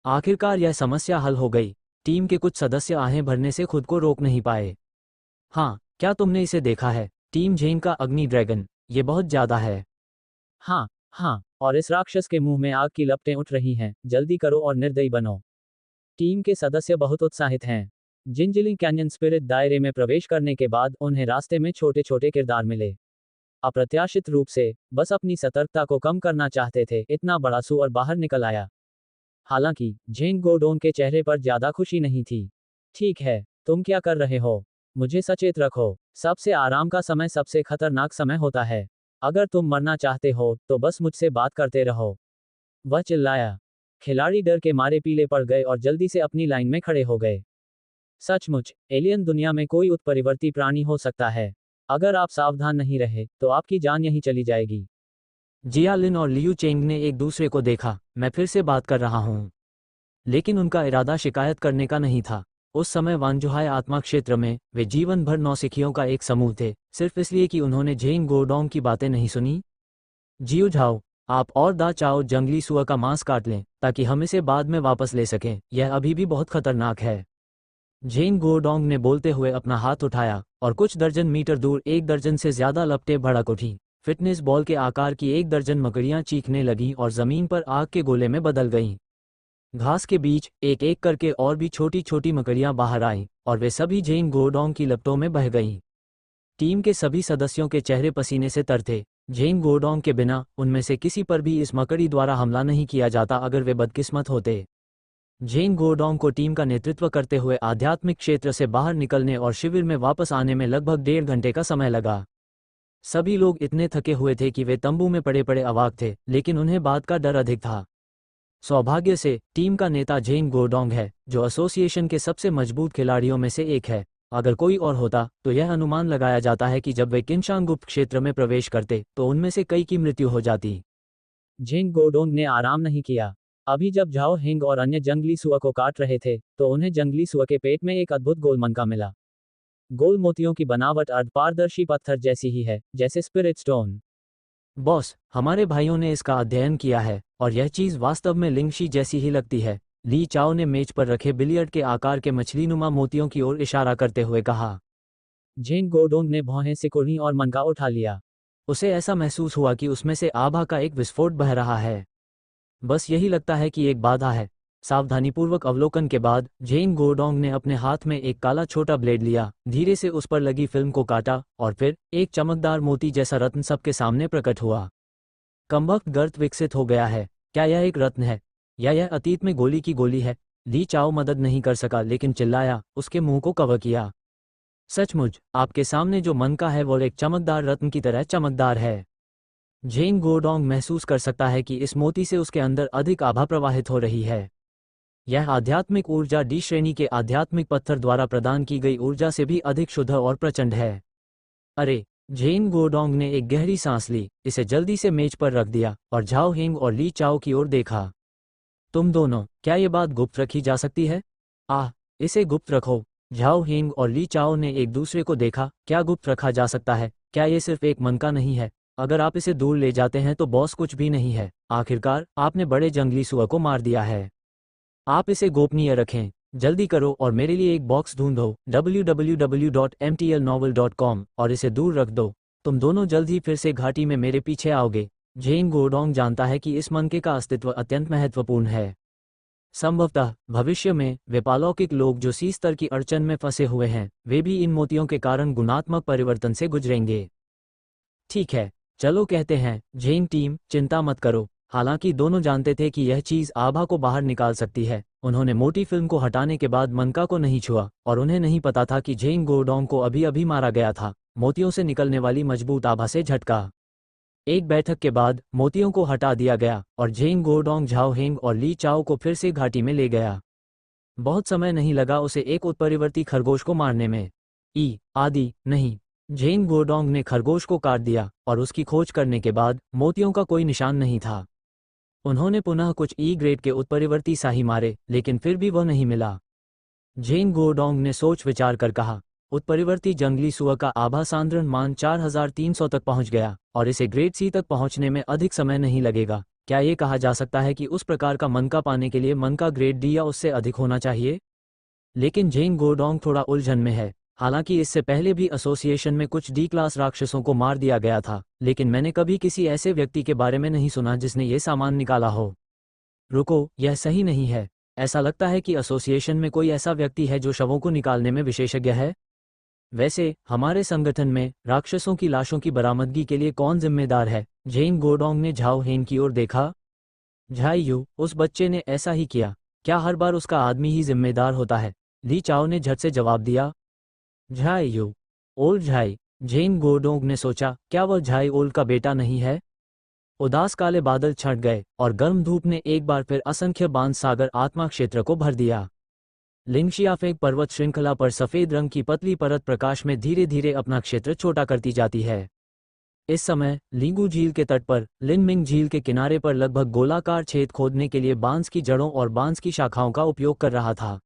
आखिरकार यह समस्या हल हो गई। टीम के कुछ सदस्य आहें भरने से खुद को रोक नहीं पाए। हाँ, क्या तुमने इसे देखा है? टीम जेन का अग्नि ड्रैगन, ये बहुत ज्यादा है। हाँ हाँ, और इस राक्षस के मुंह में आग की लपटें उठ रही हैं। जल्दी करो और निर्दयी बनो। टीम के सदस्य बहुत उत्साहित हैं। जिंजिलिंग कैन्यन स्पिरिट दायरे में प्रवेश करने के बाद उन्हें रास्ते में छोटे छोटे किरदार मिले। अप्रत्याशित रूप से, बस अपनी सतर्कता को कम करना चाहते थे, इतना बड़ा सुअर बाहर निकल आया। हालांकि जेन गोडोंग के चेहरे पर ज्यादा खुशी नहीं थी। ठीक है, तुम क्या कर रहे हो? मुझे सचेत रखो। सबसे आराम का समय सबसे खतरनाक समय होता है। अगर तुम मरना चाहते हो तो बस मुझसे बात करते रहो। वह चिल्लाया। खिलाड़ी डर के मारे पीले पड़ गए और जल्दी से अपनी लाइन में खड़े हो गए। सचमुच, एलियन दुनिया में कोई उत्परिवर्ती प्राणी हो सकता है। अगर आप सावधान नहीं रहे तो आपकी जान यहीं चली जाएगी। जियालिन और लियू चेंग ने एक दूसरे को देखा। मैं फिर से बात कर रहा हूँ। लेकिन उनका इरादा शिकायत करने का नहीं था। उस समय वानजुहाय आत्मा क्षेत्र में वे जीवन भर नौसिखियों का एक समूह थे, सिर्फ इसलिए कि उन्होंने जेन गोडोंग की बातें नहीं सुनी। जियो झाओ, आप और दा चाओ जंगली सुअर का मांस काट लें ताकि हम इसे बाद में वापस ले सकें। यह अभी भी बहुत खतरनाक है। जेन गोडोंग ने बोलते हुए अपना हाथ उठाया और कुछ दर्जन मीटर दूर 1 दर्जन से ज्यादा लपटें भड़क उठी। फिटनेस बॉल के आकार की 1 दर्जन मकड़ियां चीखने लगीं और जमीन पर आग के गोले में बदल गईं। घास के बीच एक एक करके और भी छोटी छोटी मकड़ियां बाहर आईं और वे सभी जेन गोडोंग की लपटों में बह गईं। टीम के सभी सदस्यों के चेहरे पसीने से तर थे। जेन गोडोंग के बिना उनमें से किसी पर भी इस मकड़ी द्वारा हमला नहीं किया जाता अगर वे बदकिस्मत होते। जेन गोडोंग को टीम का नेतृत्व करते हुए आध्यात्मिक क्षेत्र से बाहर निकलने और शिविर में वापस आने में लगभग 1.5 घंटे का समय लगा। सभी लोग इतने थके हुए थे कि वे तंबू में पड़े पड़े अवाक थे, लेकिन उन्हें बात का डर अधिक था। सौभाग्य से टीम का नेता जेन गोडोंग है, जो एसोसिएशन के सबसे मजबूत खिलाड़ियों में से एक है। अगर कोई और होता तो यह अनुमान लगाया जाता है कि जब वे किनशांगुप्त क्षेत्र में प्रवेश करते तो उनमें से कई की मृत्यु हो जाती। जेन गोडोंग ने आराम नहीं किया। अभी जब झाओ हिंग और अन्य जंगली सुअर को काट रहे थे तो उन्हें जंगली सुअर के पेट में एक अद्भुत गोल मनका मिला। गोल मोतियों की बनावट अर्धपारदर्शी पत्थर जैसी ही है, जैसे स्पिरिट स्टोन। बॉस, हमारे भाइयों ने इसका अध्ययन किया है और यह चीज़ वास्तव में लिंगशी जैसी ही लगती है। ली चाओ ने मेज पर रखे बिलियर्ड के आकार के मछलीनुमा मोतियों की ओर इशारा करते हुए कहा। जेन गोडोंग ने भौहें सिकुड़ी और मनका उठा लिया। उसे ऐसा महसूस हुआ कि उसमें से आभा का एक विस्फोट बह रहा है। बस यही लगता है कि एक बाधा है। सावधानीपूर्वक अवलोकन के बाद जेन गोडोंग ने अपने हाथ में एक काला छोटा ब्लेड लिया, धीरे से उस पर लगी फिल्म को काटा और फिर एक चमकदार मोती जैसा रत्न सबके सामने प्रकट हुआ। कमबख्त गर्त विकसित हो गया है। क्या यह एक रत्न है या यह अतीत में गोली की गोली है? ली चाओ मदद नहीं कर सका लेकिन चिल्लाया, उसके मुंह को कवर किया। सचमुच, आपके सामने जो मन का है वो एक चमकदार रत्न की तरह चमकदार है। जेन गोडोंग महसूस कर सकता है कि इस मोती से उसके अंदर अधिक आभा प्रवाहित हो रही है। यह आध्यात्मिक ऊर्जा डी श्रेणी के आध्यात्मिक पत्थर द्वारा प्रदान की गई ऊर्जा से भी अधिक शुद्ध और प्रचंड है। अरे! जेन गोडोंग ने एक गहरी सांस ली, इसे जल्दी से मेज पर रख दिया और झाओ हेंग और ली चाओ की ओर देखा। तुम दोनों, क्या ये बात गुप्त रखी जा सकती है? आह, इसे गुप्त रखो। झाओ हेंग और ली चाओ ने एक दूसरे को देखा। क्या गुप्त रखा जा सकता है? क्या ये सिर्फ एक मन का नहीं है? अगर आप इसे दूर ले जाते हैं तो बॉस कुछ भी नहीं है। आखिरकार आपने बड़े जंगली सुअर को मार दिया है। आप इसे गोपनीय रखें। जल्दी करो और मेरे लिए एक बॉक्स ढूंढो www.mtlnovel.com और इसे दूर रख दो। तुम दोनों जल्द ही फिर से घाटी में मेरे पीछे आओगे। जेन गोडोंग जानता है कि इस मनके का अस्तित्व अत्यंत महत्वपूर्ण है। संभवतः भविष्य में वे पालौकिक लोग जो सी स्तर की अड़चन में फंसे हुए हैं, वे भी इन मोतियों के कारण गुणात्मक परिवर्तन से गुजरेंगे। ठीक है, चलो कहते हैं। जेन टीम, चिंता मत करो। हालांकि दोनों जानते थे कि यह चीज़ आभा को बाहर निकाल सकती है, उन्होंने मोटी फिल्म को हटाने के बाद मनका को नहीं छुआ और उन्हें नहीं पता था कि जेन गोडोंग को अभी अभी मारा गया था। मोतियों से निकलने वाली मजबूत आभा से झटका। एक बैठक के बाद मोतियों को हटा दिया गया और जेन गोडोंग झाओ हेंग और ली चाओ को फिर से घाटी में ले गया। बहुत समय नहीं लगा उसे एक उत्परिवर्ती खरगोश को मारने में। आदि नहीं। जेन गोडोंग ने खरगोश को काट दिया और उसकी खोज करने के बाद मोतियों का कोई निशान नहीं था। उन्होंने पुनः कुछ ग्रेड के उत्परिवर्ती साही मारे, लेकिन फिर भी वह नहीं मिला। जेन गोडोंग ने सोच विचार कर कहा, उत्परिवर्ती जंगली सुअर का आभा सांद्रण मान 4300 तक पहुंच गया और इसे ग्रेड सी तक पहुंचने में अधिक समय नहीं लगेगा। क्या ये कहा जा सकता है कि उस प्रकार का मनका पाने के लिए मनका ग्रेड डी या उससे अधिक होना चाहिए? लेकिन जेन गोडोंग थोड़ा उलझन में है। हालांकि इससे पहले भी एसोसिएशन में कुछ डी क्लास राक्षसों को मार दिया गया था, लेकिन मैंने कभी किसी ऐसे व्यक्ति के बारे में नहीं सुना जिसने ये सामान निकाला हो। रुको, यह सही नहीं है। ऐसा लगता है कि एसोसिएशन में कोई ऐसा व्यक्ति है जो शवों को निकालने में विशेषज्ञ है। वैसे हमारे संगठन में राक्षसों की लाशों की बरामदगी के लिए कौन जिम्मेदार है? जेन गोडोंग ने झाओ हेन की ओर देखा। झाई यू, उस बच्चे ने ऐसा ही किया। क्या हर बार उसका आदमी ही जिम्मेदार होता है? ली चाओ ने झट से जवाब दिया। झाई यू, ओल झाई। जेन गोडोंग ने सोचा, क्या वह झाई ओल का बेटा नहीं है? उदास काले बादल छंट गए और गर्म धूप ने एक बार फिर असंख्य बांध सागर आत्मा क्षेत्र को भर दिया। लिंगशियाफेंग पर्वत श्रृंखला पर सफेद रंग की पतली परत प्रकाश में धीरे धीरे अपना क्षेत्र छोटा करती जाती है। इस समय लिंगू झील के तट पर लिनमिंग झील के किनारे पर लगभग गोलाकार छेद खोदने के लिए बांस की जड़ों और बांस की शाखाओं का उपयोग कर रहा था।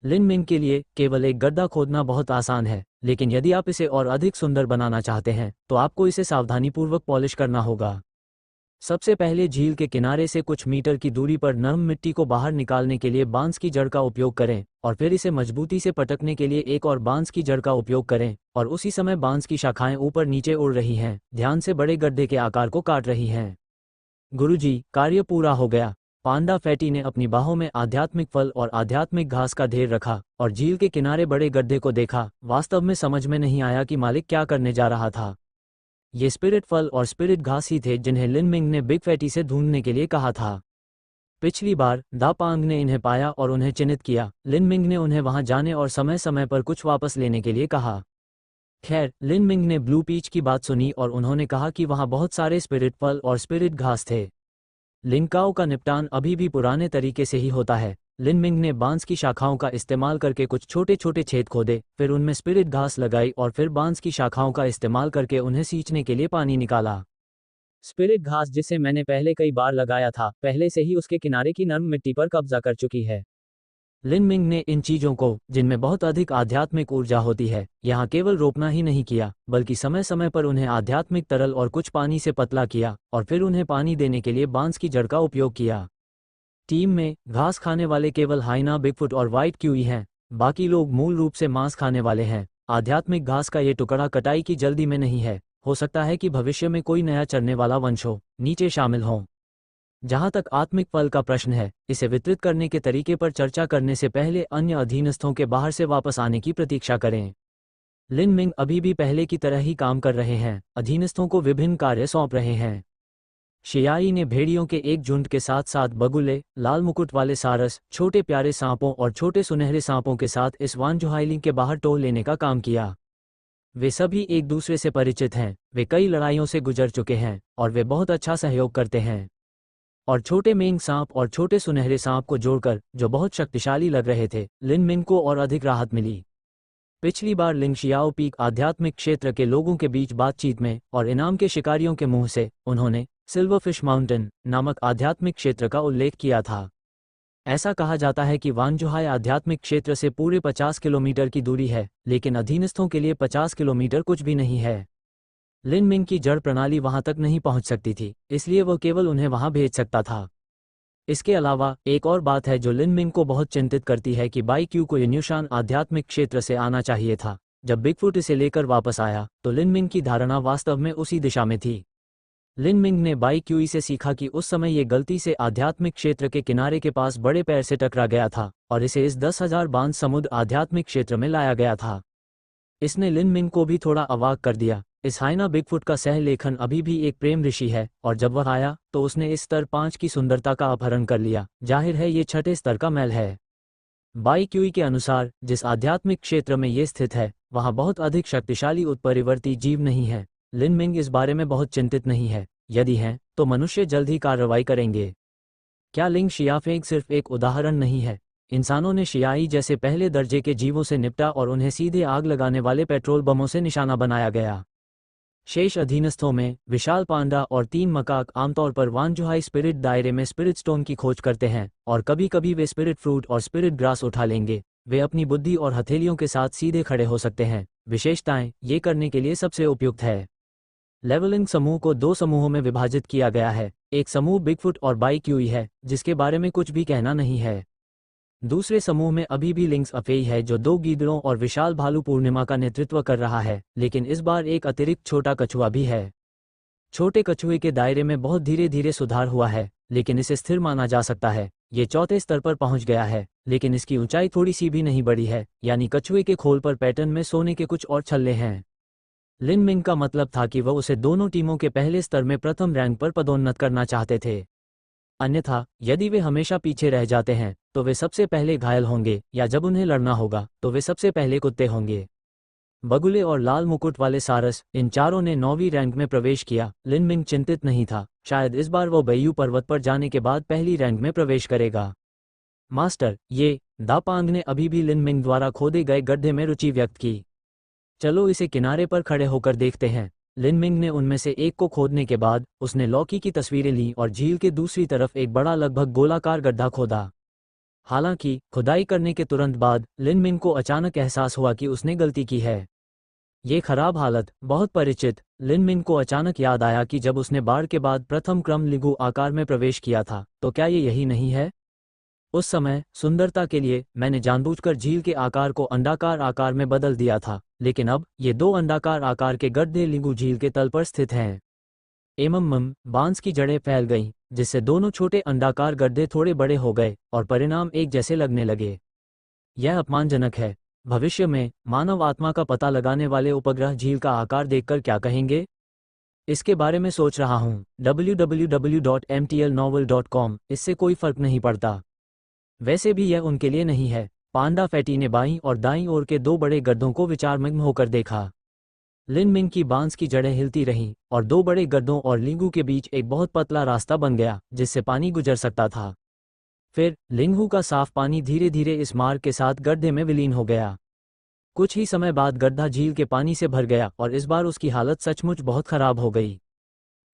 लिनमिंग के लिए केवल एक गड्ढा खोदना बहुत आसान है, लेकिन यदि आप इसे और अधिक सुंदर बनाना चाहते हैं तो आपको इसे सावधानीपूर्वक पॉलिश करना होगा। सबसे पहले झील के किनारे से कुछ मीटर की दूरी पर नरम मिट्टी को बाहर निकालने के लिए बांस की जड़ का उपयोग करें और फिर इसे मजबूती से पटकने के लिए एक और बांस की जड़ का उपयोग करें और उसी समय बांस की शाखाएं ऊपर नीचे उड़ रही हैं, ध्यान से बड़े गड्ढे के आकार को काट रही हैं। गुरुजी, कार्य पूरा हो गया। पांडा फैटी ने अपनी बाहों में आध्यात्मिक फल और आध्यात्मिक घास का ढेर रखा और झील के किनारे बड़े गड्ढे को देखा। वास्तव में समझ में नहीं आया कि मालिक क्या करने जा रहा था। ये स्पिरिट फल और स्पिरिट घास ही थे जिन्हें लिनमिंग ने बिग फैटी से ढूंढने के लिए कहा था। पिछली बार दा पांग ने इन्हें पाया और उन्हें चिन्हित किया। लिनमिंग ने उन्हें वहां जाने और समय समय पर कुछ वापस लेने के लिए कहा। खैर, लिनमिंग ने ब्लू पीच की बात सुनी और उन्होंने कहा कि वहां बहुत सारे स्पिरिट फल और स्पिरिट घास थे। लिनकाओ का निपटान अभी भी पुराने तरीके से ही होता है। लिनमिंग ने बांस की शाखाओं का इस्तेमाल करके कुछ छोटे छोटे छेद खोदे, फिर उनमें स्पिरिट घास लगाई और फिर बांस की शाखाओं का इस्तेमाल करके उन्हें सींचने के लिए पानी निकाला। स्पिरिट घास, जिसे मैंने पहले कई बार लगाया था, पहले से ही उसके किनारे की नर्म मिट्टी पर कब्जा कर चुकी है। लिन मिंग ने इन चीजों को, जिनमें बहुत अधिक आध्यात्मिक ऊर्जा होती है, यहाँ केवल रोकना ही नहीं किया, बल्कि समय समय पर उन्हें आध्यात्मिक तरल और कुछ पानी से पतला किया और फिर उन्हें पानी देने के लिए बांस की जड़ का उपयोग किया। टीम में घास खाने वाले केवल हाइना, बिगफुट और व्हाइट क्यूई हैं। बाकी लोग मूल रूप से मांस खाने वाले हैं। आध्यात्मिक घास का ये टुकड़ा कटाई की जल्दी में नहीं है। हो सकता है कि भविष्य में कोई नया चरने वाला वंश हो, नीचे शामिल हों। जहां तक आत्मिक फल का प्रश्न है, इसे वितरित करने के तरीके पर चर्चा करने से पहले अन्य अधीनस्थों के बाहर से वापस आने की प्रतीक्षा करें। लिन मिंग अभी भी पहले की तरह ही काम कर रहे हैं, अधीनस्थों को विभिन्न कार्य सौंप रहे हैं। शियाई ने भेड़ियों के एक झुंड के साथ साथ बगुले, लाल मुकुट वाले सारस, छोटे प्यारे सांपों और छोटे सुनहरे सांपों के साथ इस वानजुहाइलिंग के बाहर टोह लेने का काम किया। वे सभी एक दूसरे से परिचित हैं, वे कई लड़ाइयों से गुजर चुके हैं और वे बहुत अच्छा सहयोग करते हैं। और छोटे मेंग सांप और छोटे सुनहरे सांप को जोड़कर, जो बहुत शक्तिशाली लग रहे थे, लिन मिंग को और अधिक राहत मिली। पिछली बार लिंग शियाओ पीक आध्यात्मिक क्षेत्र के लोगों के बीच बातचीत में और इनाम के शिकारियों के मुंह से उन्होंने सिल्वरफिश माउंटेन नामक आध्यात्मिक क्षेत्र का उल्लेख किया था। ऐसा कहा जाता है कि वानजुहाई आध्यात्मिक क्षेत्र से पूरे 50 किलोमीटर की दूरी है, लेकिन अधीनस्थों के लिए 50 किलोमीटर कुछ भी नहीं है। लिन मिंग की जड़ प्रणाली वहां तक नहीं पहुंच सकती थी, इसलिए वह केवल उन्हें वहां भेज सकता था। इसके अलावा एक और बात है जो लिन मिंग को बहुत चिंतित करती है कि बाई क्यू को यन्यूशान आध्यात्मिक क्षेत्र से आना चाहिए था। जब बिगफुट इसे लेकर वापस आया तो लिन मिंग की धारणा वास्तव में उसी दिशा में थी। लिन मिंग ने बाई क्यूई से सीखा कि उस समय ये गलती से आध्यात्मिक क्षेत्र के किनारे के पास बड़े पैर से टकरा गया था और इसे इस 10,000 बांस समुद्र आध्यात्मिक क्षेत्र में लाया गया था। इसने लिन मिंग को भी थोड़ा अवाक कर दिया। इस हाइना बिगफुट का सह लेखन अभी भी एक प्रेम ऋषि है और जब वह आया तो उसने इस स्तर 5 की सुंदरता का अपहरण कर लिया। जाहिर है ये छठे स्तर का महल है। बाई क्यूई के अनुसार जिस आध्यात्मिक क्षेत्र में ये स्थित है वहां बहुत अधिक शक्तिशाली उत्परिवर्ती जीव नहीं है। लिन मिंग इस बारे में बहुत चिंतित नहीं है। यदि हैं तो मनुष्य जल्द ही कार्रवाई करेंगे। क्या लिंग शियाफेंग सिर्फ एक उदाहरण नहीं है? इंसानों ने शियाई जैसे पहले दर्जे के जीवों से निपटा और उन्हें सीधे आग लगाने वाले पेट्रोल बमों से निशाना बनाया गया। शेष अधीनस्थों में विशाल पांडा और 3 मकाक आमतौर पर वानजुहाई स्पिरिट दायरे में स्पिरिट स्टोन की खोज करते हैं और कभी कभी वे स्पिरिट फ्रूट और स्पिरिट ग्रास उठा लेंगे। वे अपनी बुद्धि और हथेलियों के साथ सीधे खड़े हो सकते हैं। विशेषताएं ये करने के लिए सबसे उपयुक्त है। लेवलिंग समूह को 2 समूहों में विभाजित किया गया है। एक समूह बिगफुट और बाई क्यूई है, जिसके बारे में कुछ भी कहना नहीं है। दूसरे समूह में अभी भी लिंक्स अफेई है, जो 2 गीदड़ों और विशाल भालू पूर्णिमा का नेतृत्व कर रहा है, लेकिन इस बार एक अतिरिक्त छोटा कछुआ भी है। छोटे कछुए के दायरे में बहुत धीरे धीरे सुधार हुआ है, लेकिन इसे स्थिर माना जा सकता है। ये चौथे स्तर पर पहुंच गया है, लेकिन इसकी ऊंचाई थोड़ी सी भी नहीं बढ़ी है, यानी कछुए के खोल पर पैटर्न में सोने के कुछ और छल्ले हैं। लिन मिंग का मतलब था कि वह उसे दोनों टीमों के पहले स्तर में प्रथम रैंक पर पदोन्नत करना चाहते थे। अन्यथा यदि वे हमेशा पीछे रह जाते हैं तो वे सबसे पहले घायल होंगे, या जब उन्हें लड़ना होगा तो वे सबसे पहले कुत्ते होंगे। बगुले और लाल मुकुट वाले सारस, इन चारों ने 9वीं रैंक में प्रवेश किया। लिन मिंग चिंतित नहीं था। शायद इस बार वो बैयू पर्वत पर जाने के बाद पहली रैंक में प्रवेश करेगा। मास्टर, ये दापांग ने अभी भी लिन मिंग द्वारा खोदे गए गड्ढे में रुचि व्यक्त की। चलो इसे किनारे पर खड़े होकर देखते हैं। लिन मिंग ने उनमें से एक को खोदने के बाद उसने लौकी की तस्वीरें लीं और झील के दूसरी तरफ एक बड़ा लगभग गोलाकार गड्ढा खोदा। हालांकि खुदाई करने के तुरंत बाद लिन मिंग को अचानक एहसास हुआ कि उसने गलती की है। ये खराब हालत, बहुत परिचित। लिन मिंग को अचानक याद आया कि जब उसने बाढ़ के बाद प्रथम क्रम लिगु आकार में प्रवेश किया था, तो क्या ये यही नहीं है? उस समय सुंदरता के लिए मैंने जानबूझकर झील के आकार को अंडाकार आकार में बदल दिया था, लेकिन अब ये 2 अंडाकार आकार के गड्ढे लिंगू झील के तल पर स्थित हैं। बांस की जड़ें फैल गईं, जिससे दोनों छोटे अंडाकार गड्ढे थोड़े बड़े हो गए और परिणाम एक जैसे लगने लगे। यह अपमानजनक है। भविष्य में मानव आत्मा का पता लगाने वाले उपग्रह झील का आकार देखकर क्या कहेंगे? इसके बारे में सोच रहा हूँ। www.mtlnovel.com, इससे कोई फर्क नहीं पड़ता। वैसे भी यह उनके लिए नहीं है। पांडा फैटी ने बाईं और दाईं ओर के 2 बड़े गड्ढों को विचारमग्न होकर देखा। लिन मिंग की बांस की जड़ें हिलती रहीं और 2 बड़े गड्ढों और लिंगू के बीच एक बहुत पतला रास्ता बन गया, जिससे पानी गुजर सकता था। फिर लिंगू का साफ पानी धीरे धीरे इस मार्ग के साथ गड्ढे में विलीन हो गया। कुछ ही समय बाद गड्ढा झील के पानी से भर गया और इस बार उसकी हालत सचमुच बहुत खराब हो गई।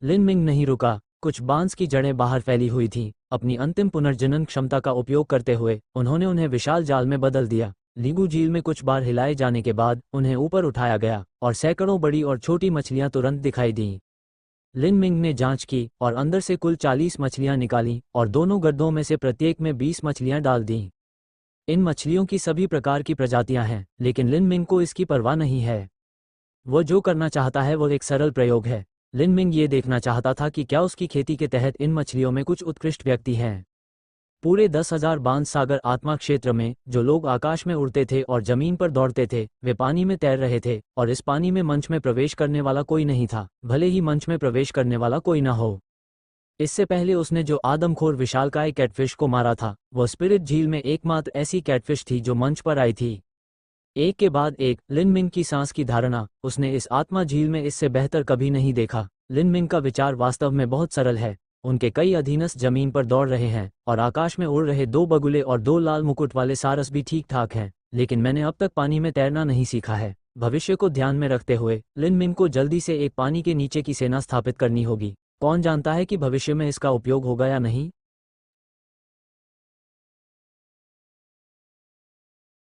लिन मिंग नहीं रुका। कुछ बांस की जड़ें बाहर फैली हुई थीं। अपनी अंतिम पुनर्जनन क्षमता का उपयोग करते हुए उन्होंने उन्हें विशाल जाल में बदल दिया। लीगू झील में कुछ बार हिलाए जाने के बाद उन्हें ऊपर उठाया गया और सैकड़ों बड़ी और छोटी मछलियां तुरंत दिखाई दीं। लिन मिंग ने जांच की और अंदर से कुल 40 मछलियां निकालीं और दोनों गड्ढों में से प्रत्येक में 20 मछलियां डाल दीं। इन मछलियों की सभी प्रकार की प्रजातियां हैं, लेकिन लिन मिंग को इसकी परवाह नहीं है। वो जो करना चाहता है वो एक सरल प्रयोग है। लिन मिंग ये देखना चाहता था कि क्या उसकी खेती के तहत इन मछलियों में कुछ उत्कृष्ट व्यक्ति हैं। पूरे 10,000 बांस सागर आत्मा क्षेत्र में जो लोग आकाश में उड़ते थे और जमीन पर दौड़ते थे वे पानी में तैर रहे थे, और इस पानी में मंच में प्रवेश करने वाला कोई नहीं था, भले ही मंच में प्रवेश करने वाला कोई न हो। इससे पहले उसने जो आदमखोर विशालकाय कैटफिश को मारा था, वो स्पिरिट झील में एकमात्र ऐसी कैटफिश थी जो मंच पर आई थी। एक के बाद एक लिन मिंग की सांस की धारणा उसने इस आत्मा झील में इससे बेहतर कभी नहीं देखा। लिन मिंग का विचार वास्तव में बहुत सरल है। उनके कई अधीनस्थ जमीन पर दौड़ रहे हैं और आकाश में उड़ रहे 2 बगुले और 2 लाल मुकुट वाले सारस भी ठीक ठाक हैं, लेकिन मैंने अब तक पानी में तैरना नहीं सीखा है। भविष्य को ध्यान में रखते हुए लिन मिंग को जल्दी से एक पानी के नीचे की सेना स्थापित करनी होगी। कौन जानता है कि भविष्य में इसका उपयोग होगा या नहीं।